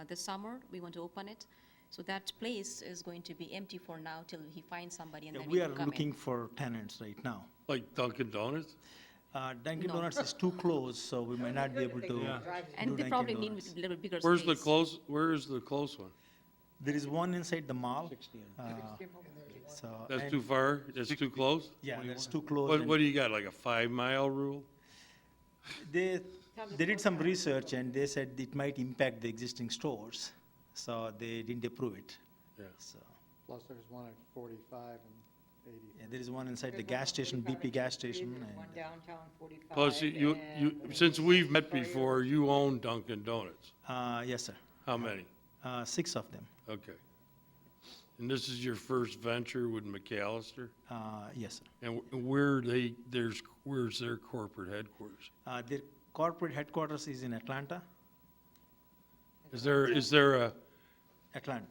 this summer. We want to open it. So that place is going to be empty for now till he finds somebody and then We he are will come looking in. for tenants right now. Like Dunkin' Donuts? Dunkin' No. Donuts is too close, so we might not be able to do And they Dunkin' probably need Donuts. a little bigger Where's space. where is the close one? There is one inside the mall. So That's and- too far? That's too close? Yeah, that's too close. What and do you got, like a 5-mile rule? They did some research and they said it might impact the existing stores, so they didn't approve it. Yeah. So, Plus there's one at 45 and 80. yeah, there is one inside the gas station, BP gas station. There's one And downtown 45. Plus, you, and since we've met before, you own Dunkin' Donuts. yes, sir. How many? 6 of them. Okay. And this is your first venture with Mcalister? Yes, sir. And where's their corporate headquarters? Their corporate headquarters is in Atlanta. Is there Atlanta.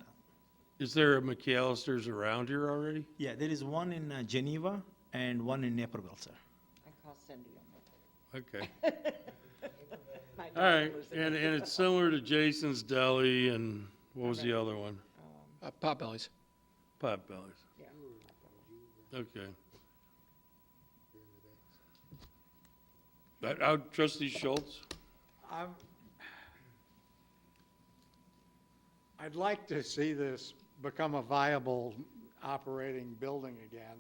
a Mcalister's around here already? Yeah, there is one in Geneva and one in Naperville, sir. I call Cindy on Okay. my All right, daughter lives in and it's similar to Jason's Deli and what was the other one? Potbellies. Potbellies. Yeah. Okay. Trustee Schultz? I'd like to see this become a viable operating building again.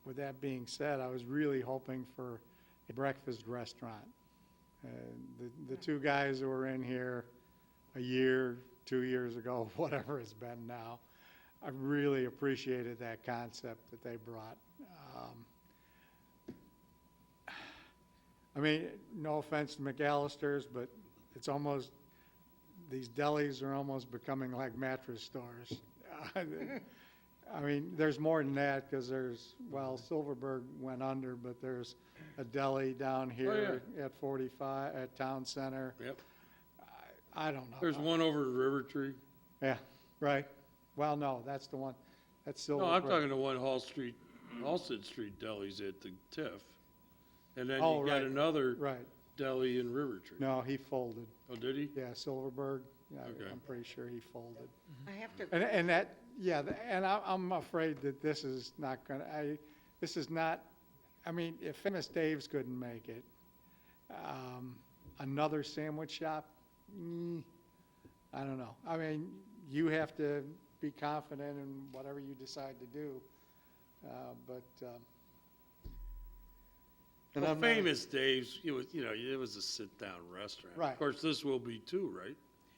With that being said, I was really hoping for a breakfast restaurant. The two guys who were in here a year, 2 years ago, whatever it's been now, I really appreciated that concept that they brought. I mean, no offense to Mcalisters, but it's almost, these delis are almost becoming like mattress stores. I mean, there's more than that, because there's, well, Silverberg went under, but there's a deli down here at 45, at Town Center. Yep. I don't know. There's one over at River Tree. Yeah, right. Well, no, that's the one, that's No, Silverberg. I'm talking the one Halsted Street deli's at the TIF. And then Oh, you got right, another right. deli in River Tree. No, he folded. Oh, did he? Yeah, Silverberg, yeah, Okay. I'm pretty sure he folded. I have to, And that, yeah, and I'm afraid that this is not gonna, this is not, I mean, if Famous Dave's couldn't make it, another sandwich shop, I don't know. I mean, you have to be confident in whatever you decide to do, but, and Well, I'm not- Famous Dave's, it was a sit-down restaurant. Right. Of course, this will be too, right?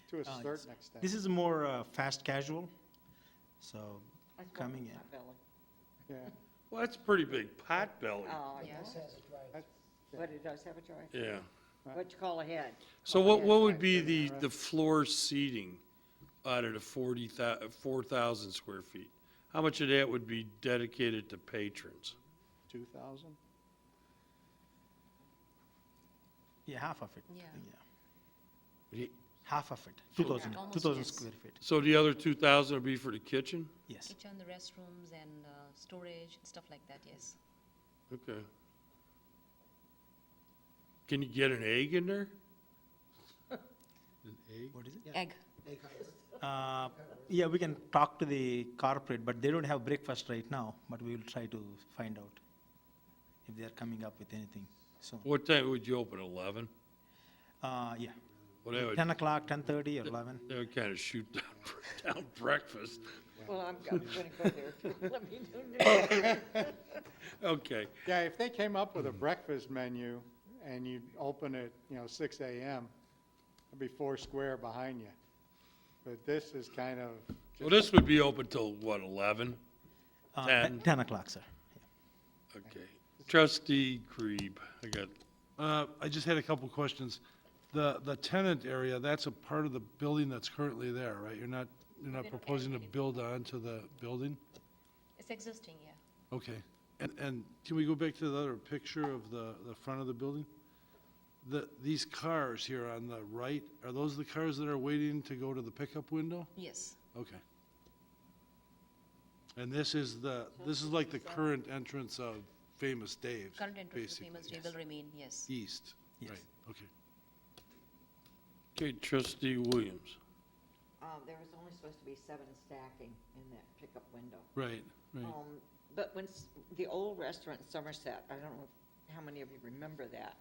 to a certain extent. This is more fast casual, so I call coming it in. Potbelly. Yeah. Well, that's a pretty big pot belly. Oh, yeah. That's- But it does have a drive. Yeah. What you call ahead? So Call what ahead would be drive-through. the floor seating out of the 4,000 square feet? How much of that would be dedicated to patrons? 2,000? Yeah, half of it. Yeah. Ye- Half of it, 2,000, Almost 2,000 yes. square feet. So the other 2,000 would be for the kitchen? Yes. Kitchen, the restrooms and storage, stuff like that, yes. Okay. Can you get an egg in there? An egg? What is it? Egg. Yeah, we can talk to the corporate, but they don't have breakfast right now, but we will try to find out if they are coming up with anything soon. What time would you open, 11? Yeah, Well, that would, 10 o'clock, 10:30 or 11. that would kind of shoot down breakfast. Well, I'm gonna go there too. Let me know. Okay. Yeah, if they came up with a breakfast menu and you open it, 6 a.m., it'd be 4 square behind you. But this is kind of. Well, this would be open till what, 11? 10? 10 o'clock, sir. Okay. Trustee Krieb, I just had a couple questions. The tenant area, that's a part of the building that's currently there, right? You're not proposing to build onto the building? It's existing, yeah. Okay. And can we go back to the other picture of the front of the building? These cars here on the right, are those the cars that are waiting to go to the pickup window? Yes. Okay. And this is like the current entrance of Famous Dave's, Current entrance to basically. Famous Day will remain, yes. East, Yes. right, okay. Okay, Trustee Williams. There was only supposed to be 7 stacking in that pickup window. Right, right. But when the old restaurant in Somerset, I don't know how many of you remember that,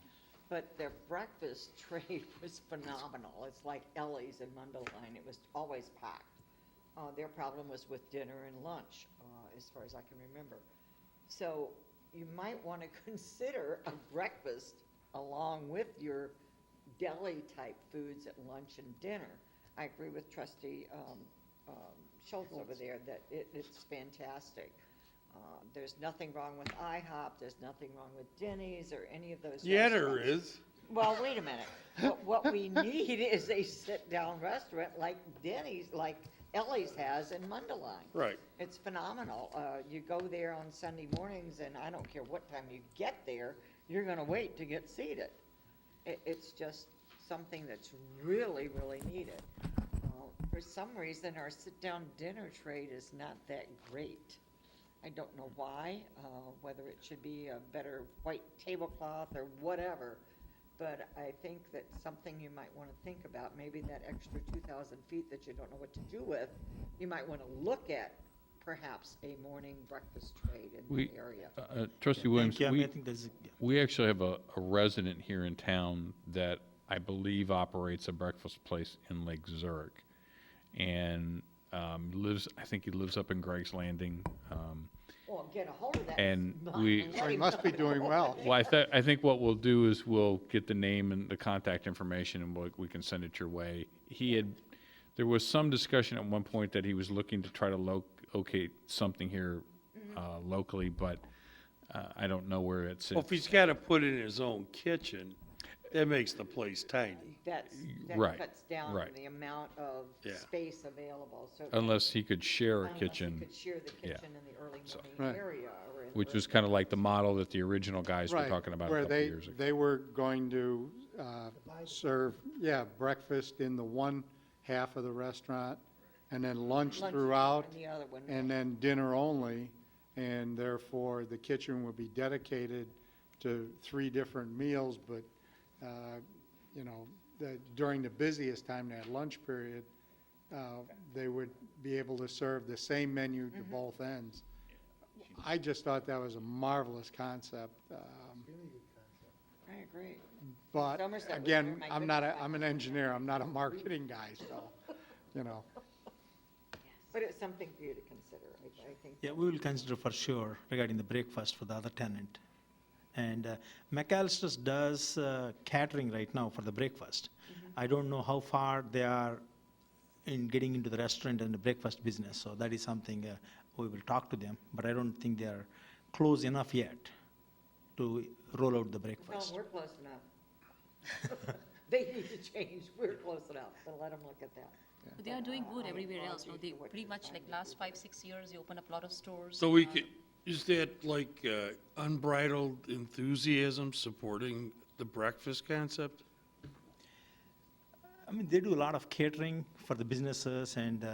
but their breakfast trade was phenomenal. It's like Ellie's in Mundelein. It was always packed. Their problem was with dinner and lunch, as far as I can remember. So you might want to consider a breakfast along with your deli-type foods at lunch and dinner. I agree with Trustee Schultz over there that it's fantastic. There's nothing wrong with IHOP, there's nothing wrong with Denny's or any of those Yeah, there restaurants. is. Well, wait a minute. What we need is a sit-down restaurant like Denny's, like Ellie's has in Mundelein. Right. It's phenomenal. You go there on Sunday mornings, and I don't care what time you get there, you're gonna wait to get seated. It's just something that's really, really needed. For some reason, our sit-down dinner trade is not that great. I don't know why, whether it should be a better white tablecloth or whatever, but I think that's something you might want to think about. Maybe that extra 2,000 feet that you don't know what to do with, you might want to look at perhaps a morning breakfast trade in We, the area. Trustee Williams, Thank you. I think there's, we actually have a resident here in town that I believe operates a breakfast place in Lake Zurich. And I think he lives up in Greg's Landing. Well, get a hold of that. And man, we- let So he him must be know. doing well. Well, I think what we'll do is we'll get the name and the contact information, and we can send it your way. There was some discussion at one point that he was looking to try to locate something here locally, but I don't know where it Well, if sits. he's got to put it in his own kitchen, that makes the place tiny. That Right, cuts down right. the amount of Yeah. space available, so. Unless he could share a unless kitchen. you could share the yeah. kitchen in the early morning Right. area or in. Which the was kind of like the model that the original guys were Right, talking about a where couple of years ago. They were going to serve, breakfast in the one half of the restaurant, and then lunch throughout, in the other one. and then dinner only, and therefore the kitchen would be dedicated to 3 different meals, but, during the busiest time, that lunch period, they would be able to serve the same menu to both ends. I just thought that was a marvelous concept. I agree. But Somerset was again, there, my I'm an engineer, I'm not a marketing guy, so, But it's something for you to consider, I think. yeah, we will consider for sure regarding the breakfast for the other tenant. And Mcalister's does catering right now for the breakfast. I don't know how far they are in getting into the restaurant and the breakfast business, so that is something we will talk to them, but I don't think they are close enough yet to roll out the No, breakfast. we're close enough. They need to change, we're close enough, so let them look at that. But they are doing good everywhere else, no? They pretty much like last 5-6 years, they open up a lot of stores. So we could, is that like unbridled enthusiasm supporting the breakfast concept? I mean, they do a lot of catering for the businesses and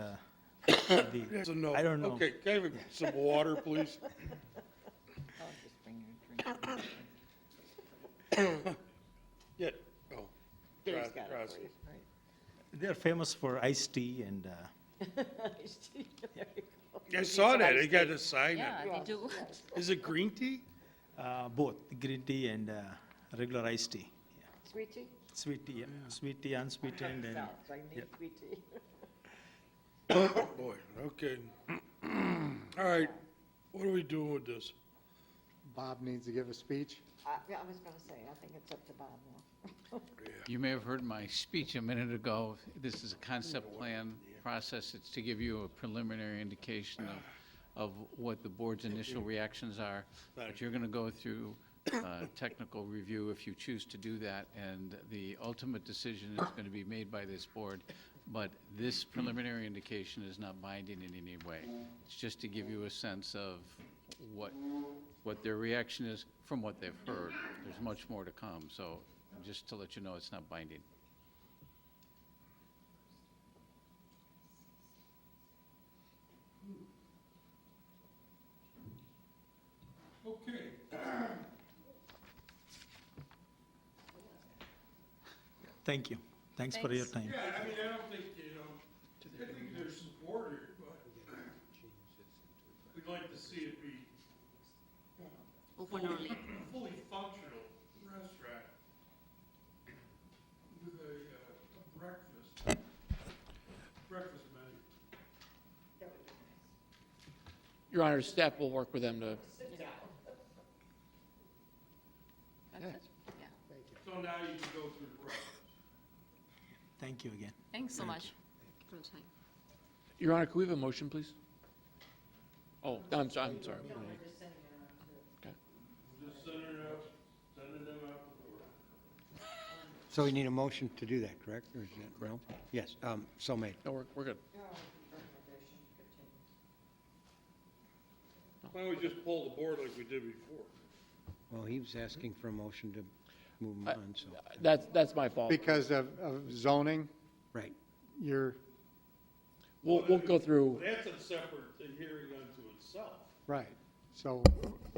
Yes or no? I don't know. Okay, can I have some water, please? I'll just bring your drink. Yeah, oh. Gary's Cross- got it cross for you, it. they are famous for iced tea and right? There you go. I saw that, they got a sign Yeah, on they do. it. Is it green tea? both green tea and regular iced tea. Sweet tea? Sweet tea, yeah. Sweet tea, unsweetened, and South, so I yeah. need sweet tea. Boy, okay. All right, what are we doing with this? Bob needs to give a speech. Yeah, I was gonna say, I think it's up to Bob now. You may have heard my speech a minute ago. This is a concept plan process. It's to give you a preliminary indication of what the board's initial reactions are. But you're going to go through technical review if you choose to do that, and the ultimate decision is going to be made by this board. But this preliminary indication is not binding in any way. It's just to give you a sense of what their reaction is from what they've heard. There's much more to come, so just to let you know, it's not binding. Okay. Thank you. Thanks for your time. Yeah, I mean, I don't think, I think they're supported, but we'd like to see it be Open early. a fully functional restaurant with a breakfast menu. Your Honor, staff will work with them to, So now you can go through the process. Thank you again. Thanks so much for the time. Your Honor, could we have a motion, please? Oh, I'm sorry. Okay. Just sending them out the door. So we need a motion to do that, correct? Or is it, no? Yes, so made. No, we're good. Why don't we just pull the board like we did before? Well, he was asking for a motion to move them on, so, That's my fault. Because of zoning, right. you're, We'll go through. That's a separate hearing unto itself. right, so,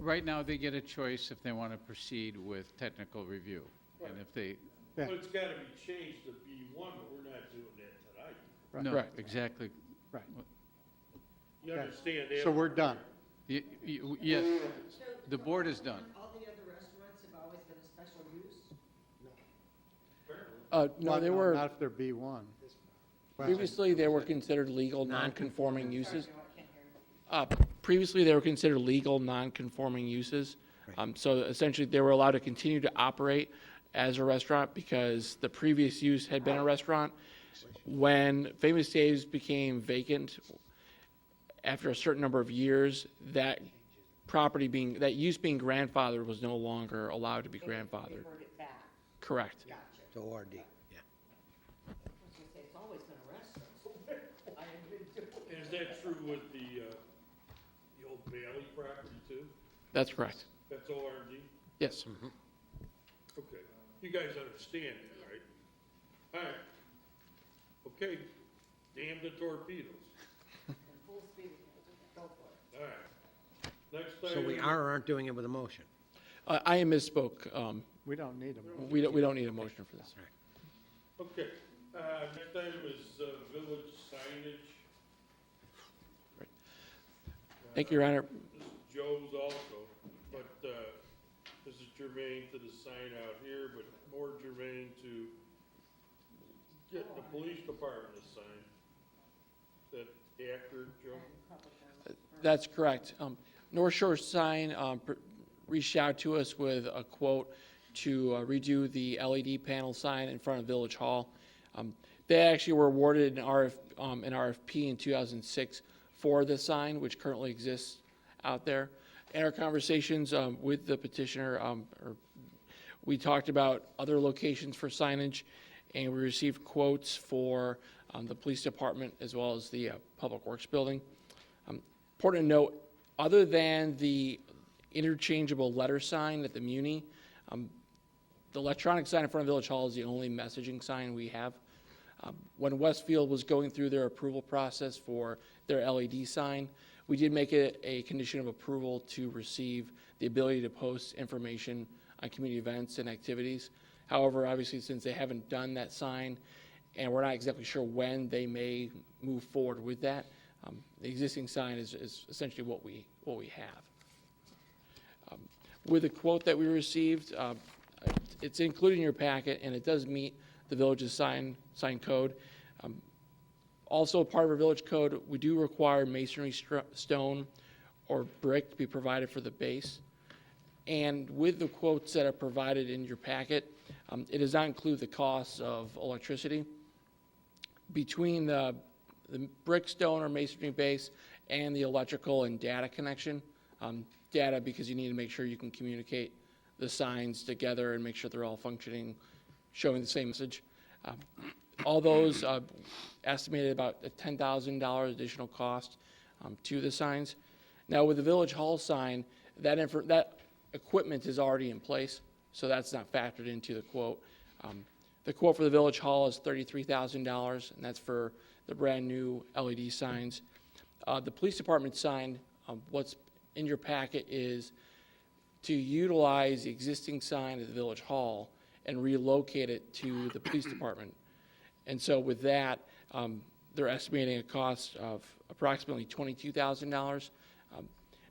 Right now, they get a choice if they want to proceed with technical review. And if they, yeah, But it's gotta be changed to B1, but we're not doing that tonight. Right. no, Correct. exactly. right. You understand? So we're done. Yes, the board is done. All the other restaurants have always been a special use? No, they No, were, not if they're B1. previously, they were considered legal non-conforming uses. Previously, they were considered legal non-conforming uses. So essentially, they were allowed to continue to operate as a restaurant because the previous use had been a restaurant. When Famous Dave's became vacant, after a certain number of years, that use being grandfathered was no longer allowed to be grandfathered. It back. Correct. To ORD, yeah. It's always been a restaurant. I didn't do it. Is that true with the old Bailey property too? That's correct. That's ORD? Yes. Okay. You guys understand that, right? All right. Okay. Damn the torpedoes. Full speed, go for it. All right. Next So we item. are or aren't doing it with a motion? I misspoke. We don't need them. We don't need a motion for this. Okay. Next item is village signage. Thank you, Your Honor. This is Joe's also, but this is germane to the sign out here, but more germane to getting the police department to sign. Is that accurate, Joe? That's correct. North Shore Sign reached out to us with a quote to redo the LED panel sign in front of Village Hall. They actually were awarded an RFP in 2006 for the sign, which currently exists out there. In our conversations with the petitioner, we talked about other locations for signage, and we received quotes for the police department as well as the Public Works building. Important to note, other than the interchangeable letter sign at the Muni, the electronic sign in front of Village Hall is the only messaging sign we have. When Westfield was going through their approval process for their LED sign, we did make it a condition of approval to receive the ability to post information on community events and activities. However, obviously, since they haven't done that sign, and we're not exactly sure when they may move forward with that, the existing sign is essentially what we have. With the quote that we received, it's included in your packet, and it does meet the village's sign code. Also, part of our village code, we do require masonry stone or brick to be provided for the base. And with the quotes that are provided in your packet, it does not include the costs of electricity. Between the brick, stone, or masonry base and the electrical and data connection, data because you need to make sure you can communicate the signs together and make sure they're all functioning, showing the same message. All those estimated about a $10,000 additional cost to the signs. Now with the Village Hall sign, that equipment is already in place, so that's not factored into the quote. The quote for the Village Hall is $33,000, and that's for the brand new LED signs. The police department sign, what's in your packet is to utilize the existing sign at the Village Hall and relocate it to the police department. And so with that, they're estimating a cost of approximately $22,000.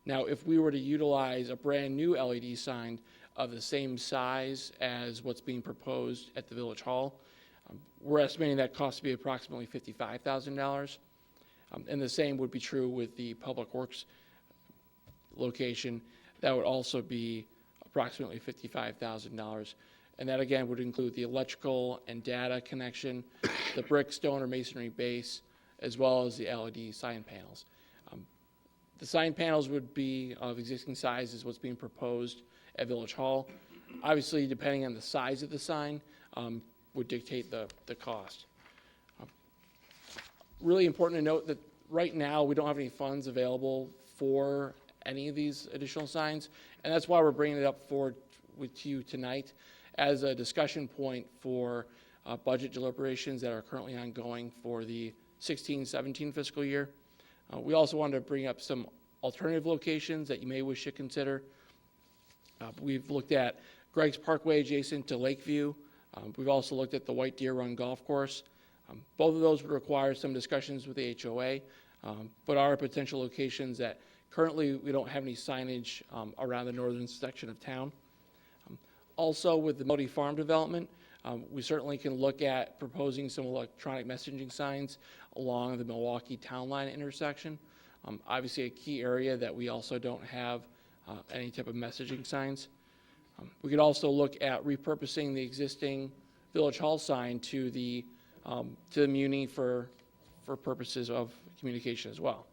Now, if we were to utilize a brand new LED sign of the same size as what's being proposed at the Village Hall, we're estimating that cost to be approximately $55,000. And the same would be true with the Public Works location. That would also be approximately $55,000. And that, again, would include the electrical and data connection, the brick, stone, or masonry base, as well as the LED sign panels. The sign panels would be of existing size as what's being proposed at Village Hall. Obviously, depending on the size of the sign, would dictate the cost. Really important to note that right now, we don't have any funds available for any of these additional signs, and that's why we're bringing it up forward with you tonight as a discussion point for budget deliberations that are currently ongoing for the 16-17 fiscal year. We also wanted to bring up some alternative locations that you may wish to consider. We've looked at Greg's Parkway adjacent to Lakeview. We've also looked at the White Deer Run Golf Course. Both of those would require some discussions with the HOA, but are potential locations that currently we don't have any signage around the northern section of town. Also, with the Modi Farm development, we certainly can look at proposing some electronic messaging signs along the Milwaukee Townline intersection. Obviously, a key area that we also don't have any type of messaging signs. We could also look at repurposing the existing Village Hall sign to the Muni for purposes of communication as well.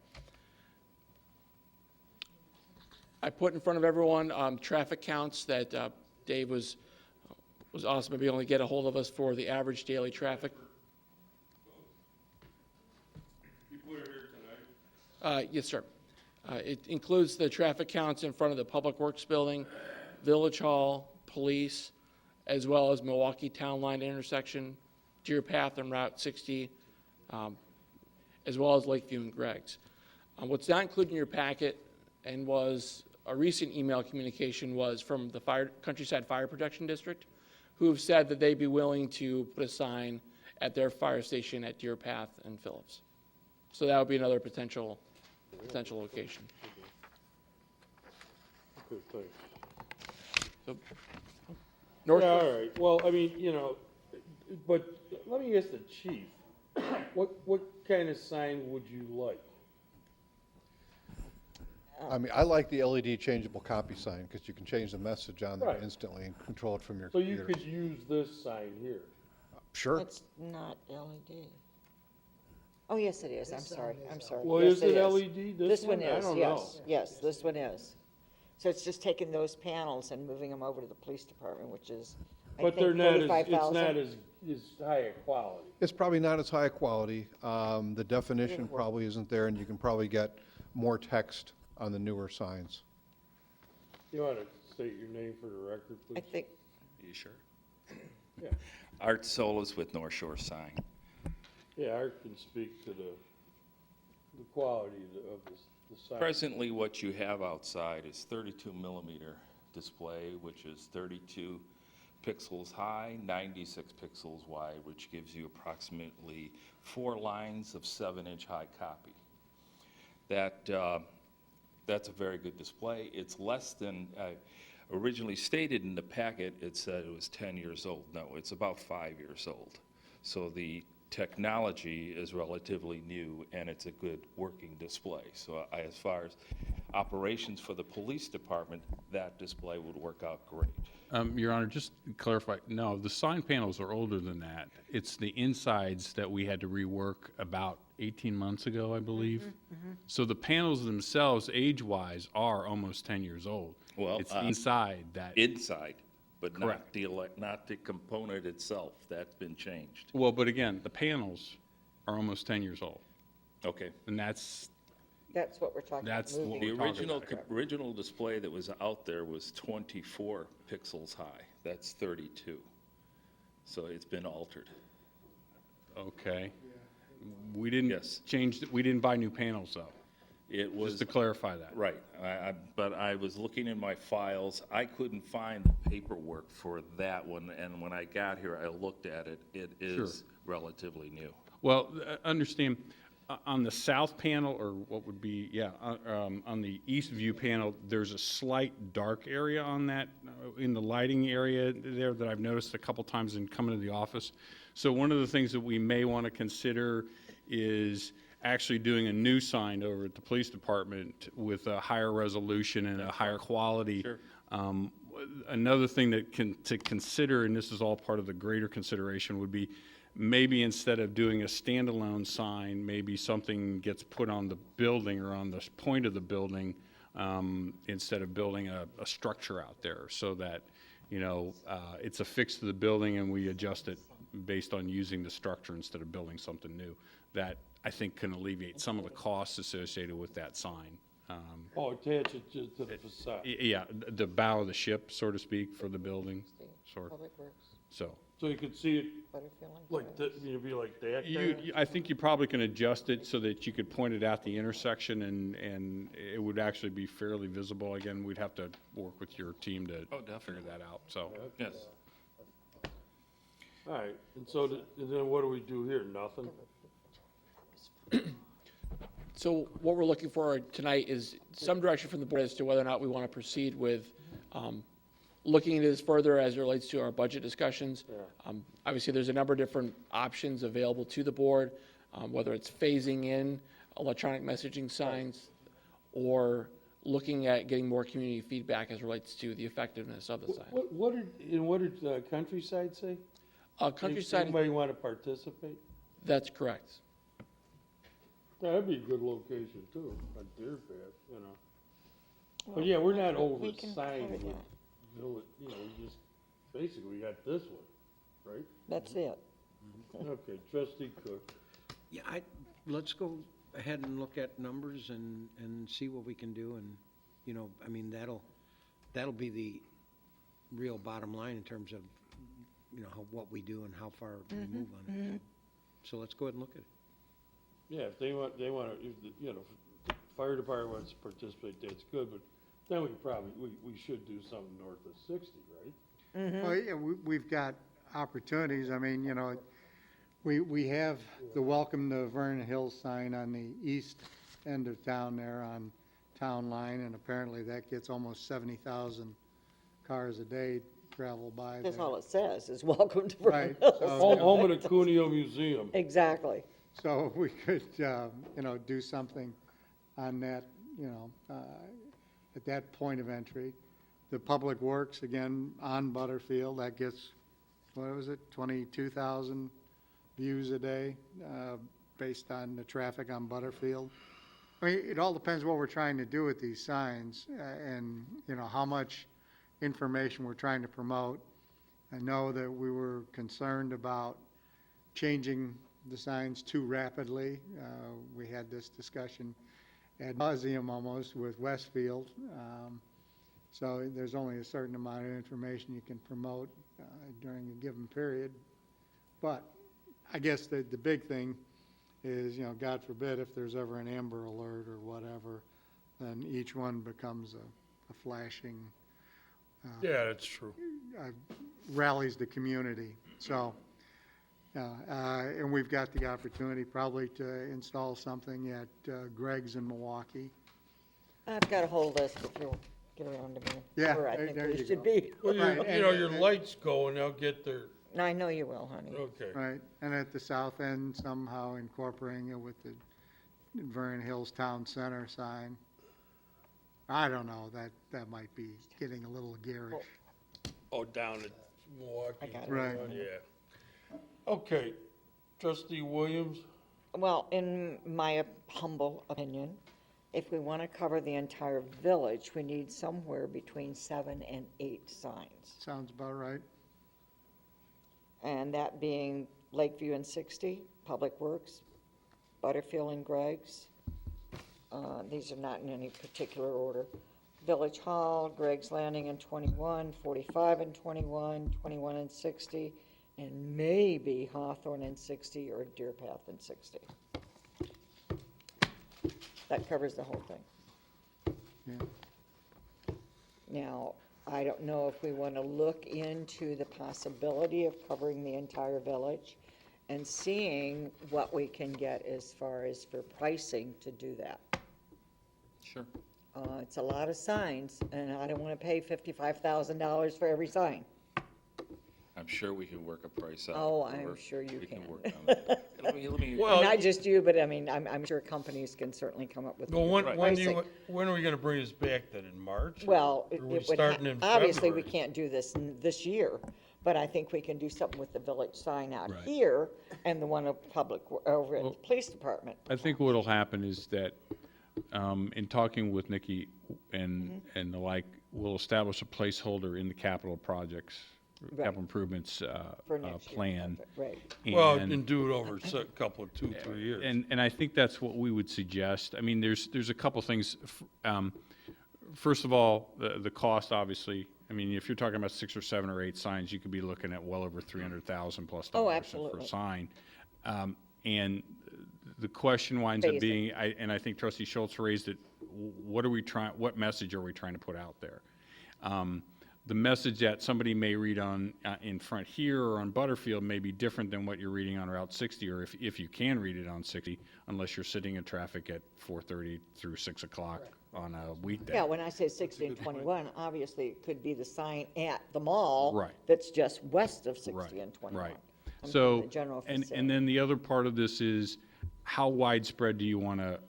I put in front of everyone traffic counts that Dave was awesome to be able to get a hold of us for the average daily traffic. You put it here tonight? Yes, sir. It includes the traffic counts in front of the Public Works Building, Village Hall, Police, as well as Milwaukee Townline intersection, Deer Path and Route 60, as well as Lakeview and Greg's. What's not included in your packet and was a recent email communication was from the Countryside Fire Protection District, who have said that they'd be willing to put a sign at their fire station at Deer Path and Phillips. So that would be another potential location. Okay, thanks. So, Yeah, all right, well, I mean, you know, but let me ask the chief, what kind of sign would you like? I mean, I like the LED changeable copy sign, because you can change the message on there Right. instantly and control it from your So you computer. could use this sign here. Sure. It's not LED. Oh, yes, it is. I'm sorry. I'm sorry. Well, Yes, is it LED? This one I is, don't yes. know. Yes, this one is. So it's just taking those panels and moving them over to the police department, which is, I But think, they're not as, it's 45,000. not as high a quality. It's probably not as high a quality. The definition probably isn't there, and you can probably get more text on the newer signs. You want to state your name for the record, I please? think, You sure? Yeah. Art Solis with North Shore Sign. Yeah, Art can speak to the quality of the sign. Presently, what you have outside is 32 millimeter display, which is 32 pixels high, 96 pixels wide, which gives you approximately 4 lines of 7-inch high copy. That's a very good display. It's less than originally stated in the packet. It said it was 10 years old. No, it's about 5 years old. So the technology is relatively new, and it's a good working display. So as far as operations for the police department, that display would work out great. Your Honor, just to clarify, no, the sign panels are older than that. It's the insides that we had to rework about 18 months ago, I believe. So the panels themselves, age-wise, are almost 10 years old. Well, It's the inside that, Inside, but not Correct. not the component itself. That's been changed. well, but again, the panels are almost 10 years old. Okay. And that's, that's what we're talking about. That's what moving The we're it. talking original display that was out there was 24 pixels high. That's 32. So it's been altered. okay. We didn't Yes. change, we didn't buy new panels, though, It was. just to clarify that. Right, but I was looking in my files, I couldn't find the paperwork for that one, and when I got here, I looked at it, it is relatively new. Well, understand, on the south panel, or what would be, on the east view panel, there's a slight dark area on that, in the lighting area there that I've noticed a couple times in coming to the office. So one of the things that we may want to consider is actually doing a new sign over at the police department with a higher resolution and a higher quality. Sure. Another thing to consider, and this is all part of the greater consideration, would be maybe instead of doing a standalone sign, maybe something gets put on the building or on the point of the building instead of building a structure out there, so that, it's affixed to the building and we adjust it based on using the structure instead of building something new. That, I think, can alleviate some of the costs associated with that sign. Oh, attach it to the facade. Yeah, the bow of the ship, so to speak, for the building, sort of. Public Works, So, So you could see it Butterfield. like, you'd be like that kind of? I think you probably can adjust it so that you could point it at the intersection and it would actually be fairly visible. Again, we'd have to work with your team to figure that out, so. Yes. All right, and so, and then what do we do here? Nothing? So what we're looking for tonight is some direction from the board as to whether or not we want to proceed with looking into this further as it relates to our budget discussions. Obviously, there's a number of different options available to the board, whether it's phasing in electronic messaging signs or looking at getting more community feedback as it relates to the effectiveness of the sign. What did Countryside say? Countryside, Anybody want to participate? that's correct. That'd be a good location too, on Deer Path, you know. But yeah, we're not over sign with, we just basically got this one, right? That's it. Okay, trustee Cook. Yeah, let's go ahead and look at numbers and see what we can do, and, you know, I mean, that'll be the real bottom line in terms of, you know, what we do and how far we move on it. So let's go ahead and look at it. Yeah, if they want to, if the fire department wants to participate, that's good, but then we should do something north of 60, right? Well, yeah, we've got opportunities. I mean, you know, we have the Welcome to Vernon Hills sign on the east end of town there on Townline, and apparently that gets almost 70,000 cars a day travel by there. That's all it says, is welcome to Right. Vernon So, Hills. Home of the Cuneo Museum. Exactly. So if we could, you know, do something on that, you know, at that point of entry. The Public Works, again, on Butterfield, that gets, what was it, 22,000 views a day, based on the traffic on Butterfield. I mean, it all depends what we're trying to do with these signs, and, you know, how much information we're trying to promote. I know that we were concerned about changing the signs too rapidly. We had this discussion ad nauseum almost with Westfield. So there's only a certain amount of information you can promote during a given period. But I guess the big thing is, you know, God forbid if there's ever an Amber Alert or whatever, then each one becomes a flashing. Yeah, that's true. Rallies the community. So, and we've got the opportunity probably to install something at Greg's in Milwaukee. I've got a whole list if you'll get around to me. Yeah, Where I think there we you should go. be. Well, Right, you know, your lights go and they'll get their, I know you will, honey. okay. Right, and at the south end, somehow incorporating it with the Vernon Hills Town Center sign. I don't know, that might be getting a little garish. Oh, down at Milwaukee. I got it. Right. Yeah. Okay, trustee Williams? Well, in my humble opinion, if we want to cover the entire village, we need somewhere between 7 and 8 signs. Sounds about right. And that being Lakeview and 60, Public Works, Butterfield and Greg's. These are not in any particular order. Village Hall, Greg's Landing and 21, 45 and 21, 21 and 60, and maybe Hawthorne and 60 or Deer Path and 60. That covers the whole thing. Yeah. Now, I don't know if we want to look into the possibility of covering the entire village and seeing what we can get as far as for pricing to do that. Sure. It's a lot of signs, and I don't want to pay $55,000 for every sign. I'm sure we can work a price out. Oh, I'm sure you We can. can work on that. Let me, Well, Not just you, but I mean, I'm sure companies can certainly come up with Well, when pricing. when are we gonna bring this back then, in March? Well, Or it are we would, starting in obviously, we February? can't do this this year, but I think we can do something with the village sign out Right. here and the one of over at the Well, police department. I think what'll happen is that, in talking with Nikki and the like, we'll establish a placeholder in the capital projects, Right. capital improvements, For next year. plan. Right. Well, And- and do it over a couple of 2-3 years. And I think that's what we would suggest. I mean, there's a couple things. First of all, the cost, obviously. I mean, if you're talking about 6 or 7 or 8 signs, you could be looking at well over $300,000 plus Oh, for absolutely. a sign. And the question winds up Phasing. being, and I think Trustee Schultz raised it, what message are we trying to put out there? the message that somebody may read on, in front here or on Butterfield may be different than what you're reading on Route 60, or if you can read it on 60, unless you're sitting in traffic at 4:30 through 6 o'clock on a weekday. Yeah, when I say 60 and 21, obviously it could be the sign at the mall. Right. That's just west of 60 Right, and 21. right. I'm So, talking the general and facility. then the other part of this is, how widespread do you want to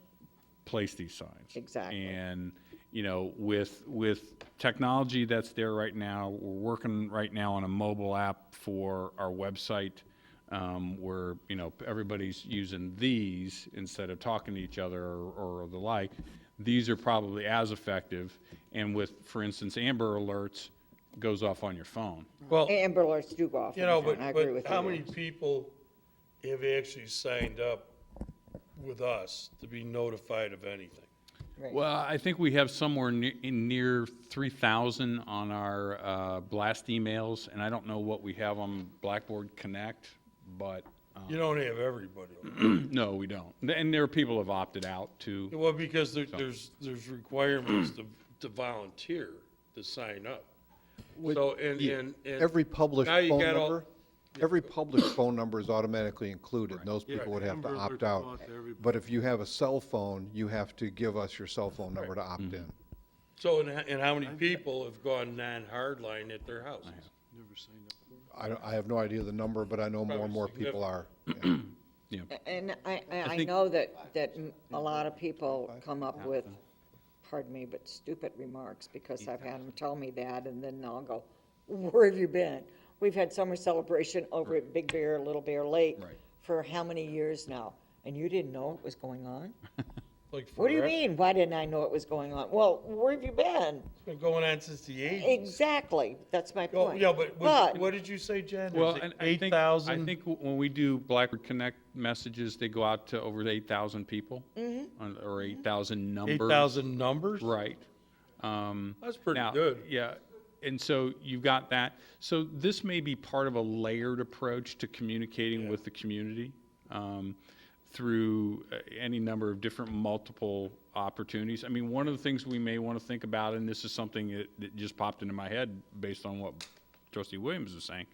place these signs? Exactly. And, with technology that's there right now, we're working right now on a mobile app for our website, where, everybody's using these instead of talking to each other or the like. These are probably as effective, and with, for instance, Amber Alerts goes off on your phone. Well, Amber Alerts do go off. on the phone. I agree with but how you. many people have actually signed up with us to be notified of anything? Right. Well, I think we have somewhere near 3,000 on our blast emails, and I don't know what we have on Blackboard Connect, but. You don't have everybody. No, we don't. And there are people who have opted out too. Well, because there's requirements to volunteer to sign up. So, and Every published now you phone got all- number, every published phone number is automatically included, and those people would have to Amber opt Alerts out. go out to everybody. But if you have a cell phone, you have to give us your cell phone number to opt in. So, and how many people have gone non-hardline at their houses? Never signed up for it. I have no idea the number, but I know more and more people are. Yeah. And I think- know that a lot of people come up with, pardon me, but stupid remarks, because I've had them tell me that, and then I'll go, where have you been? We've had summer celebration over at Big Bear, Little Bear Lake Right. for how many years now? And you didn't know it was going on? Like What do you forever? mean, why didn't I know it was going on? Well, where have you been? It's been going on since the 80s. Exactly, that's my Oh, point. yeah, but what did you say, Jen? Well, There's and I think 8,000? when we do Blackboard Connect messages, they go out to over 8,000 people, or 8,000 numbers. 8,000 numbers? Right. That's pretty Now, good. Yeah, and so you've got that. So this may be part of a layered approach to communicating with the community, through any number of different multiple opportunities. I mean, one of the things we may want to think about, and this is something that just popped into my head based on what Trustee Williams was saying,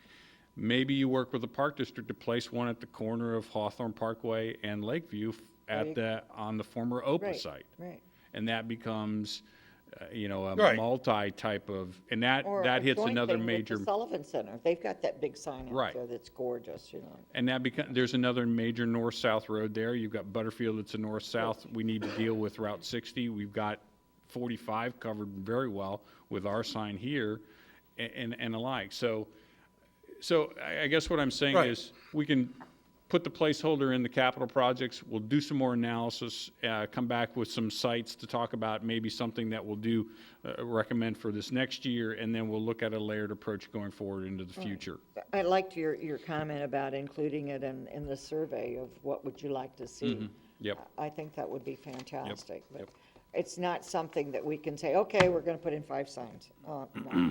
maybe you work with the Park District to place one at the corner of Hawthorne Parkway and Lakeview on the former OPA Right, site. right. And that becomes, a Right. multi-type of, and that Or that a hits joint another thing with major. the Sullivan Center, they've got that big sign out Right. there that's gorgeous, And there's another major north-south road there. You've got Butterfield, it's a north-south. We need to deal with Route 60. We've got 45 covered very well with our sign here and alike. So I guess what I'm saying Right. is, we can put the placeholder in the capital projects. We'll do some more analysis, come back with some sites to talk about, maybe something that we'll do, recommend for this next year, and then we'll look at a layered approach going forward into the future. I liked your comment about including it in the survey of what would you like to see. Yep. I think that would be fantastic. But Yep. it's not something that we can say, okay, we're going to put in 5 signs. No,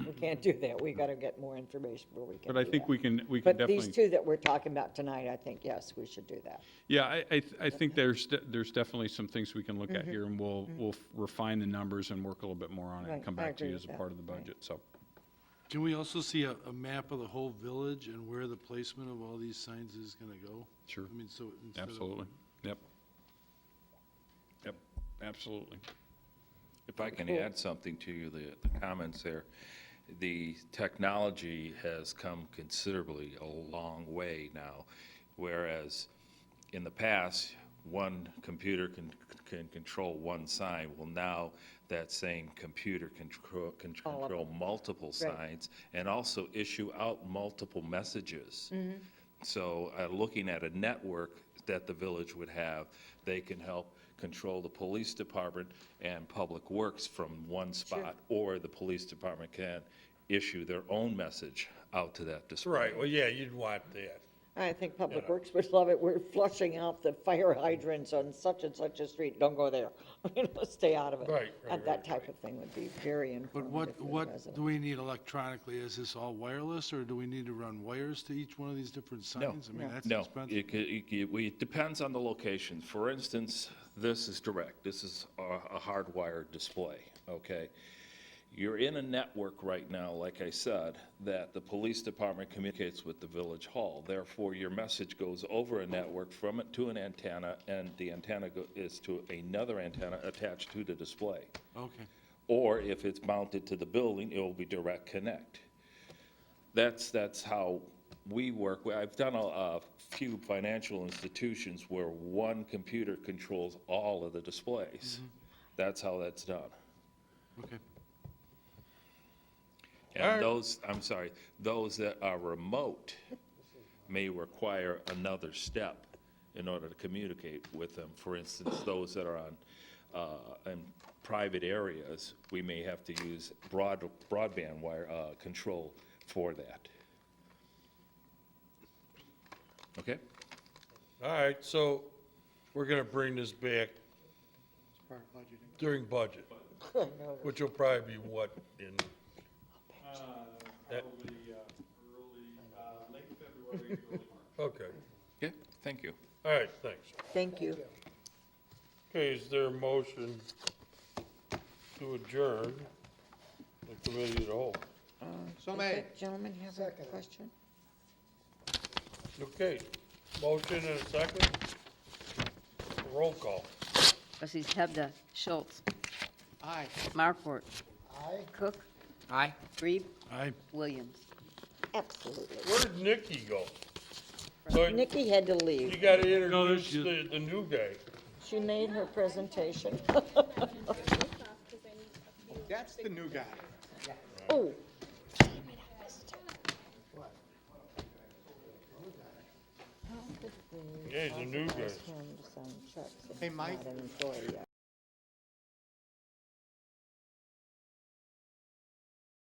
we can't do that. We got to get more information before we can But I do think that. we can But definitely. these two that we're talking about tonight, I think, yes, we should do that. Yeah, I think there's definitely some things we can look at here, and we'll refine the numbers and work a little bit more on it, and Right, come I back to agree you with as a that. part of the Right. budget, so. Can we also see a map of the whole village and where the placement of all these signs is gonna go? Sure. I mean, so instead of. Absolutely, yep. Yep, absolutely. If I can add something to you, the comments there, the technology has come considerably a long way now, whereas in the past, one computer can control one sign. Well, now that same computer can control multiple signs and also issue out multiple messages. So looking at a network that the village would have, they can help control the police department and public works from one spot, or the police department can issue their own message out to that display. Right, well, yeah, you'd want that. I think Public Works would love it. We're flushing out the fire hydrants on such and such a street. Don't go there. Stay out of it. Right, And that type of thing would be very But informative for the what do residents. we need electronically? Is this all wireless, or do we need to run wires to each one of these different signs? I mean, that's No, expensive. it depends on the location. For instance, this is direct. This is a hardwired display, okay? You're in a network right now, like I said, that the police department communicates with the village hall. Therefore, your message goes over a network from it to an antenna, and the antenna is to another antenna attached to the display. Okay. Or if it's mounted to the building, it will be direct connect. That's how we work. I've done a few financial institutions where one computer controls all of the displays. That's how that's done. Okay. And those, I'm sorry, those that are remote may require another step in order to communicate with them. For instance, those that are on, in private areas, we may have to use broadband wire, control for that. Okay? All right, so we're gonna bring this back during budget, which will probably be what, in? That- late February, early March. Okay, Okay, thank you. all right, thanks. Thank you. Okay, is there a motion to adjourn the committee of the whole? So Does made. that gentleman have a question? Okay, motion and a second. Roll call. Trustees Chabbad, Schultz, Aye. Markwart, Aye. Cook, Aye. Reed, Aye. Williams. Absolutely. Where did Nikki go? So Nikki had to you leave. gotta introduce the new guy. She made her presentation. That's the new guy. Oh, Yeah, he's a new guy. ask him to sign checks if Hey, he's Mike. not an employee yet.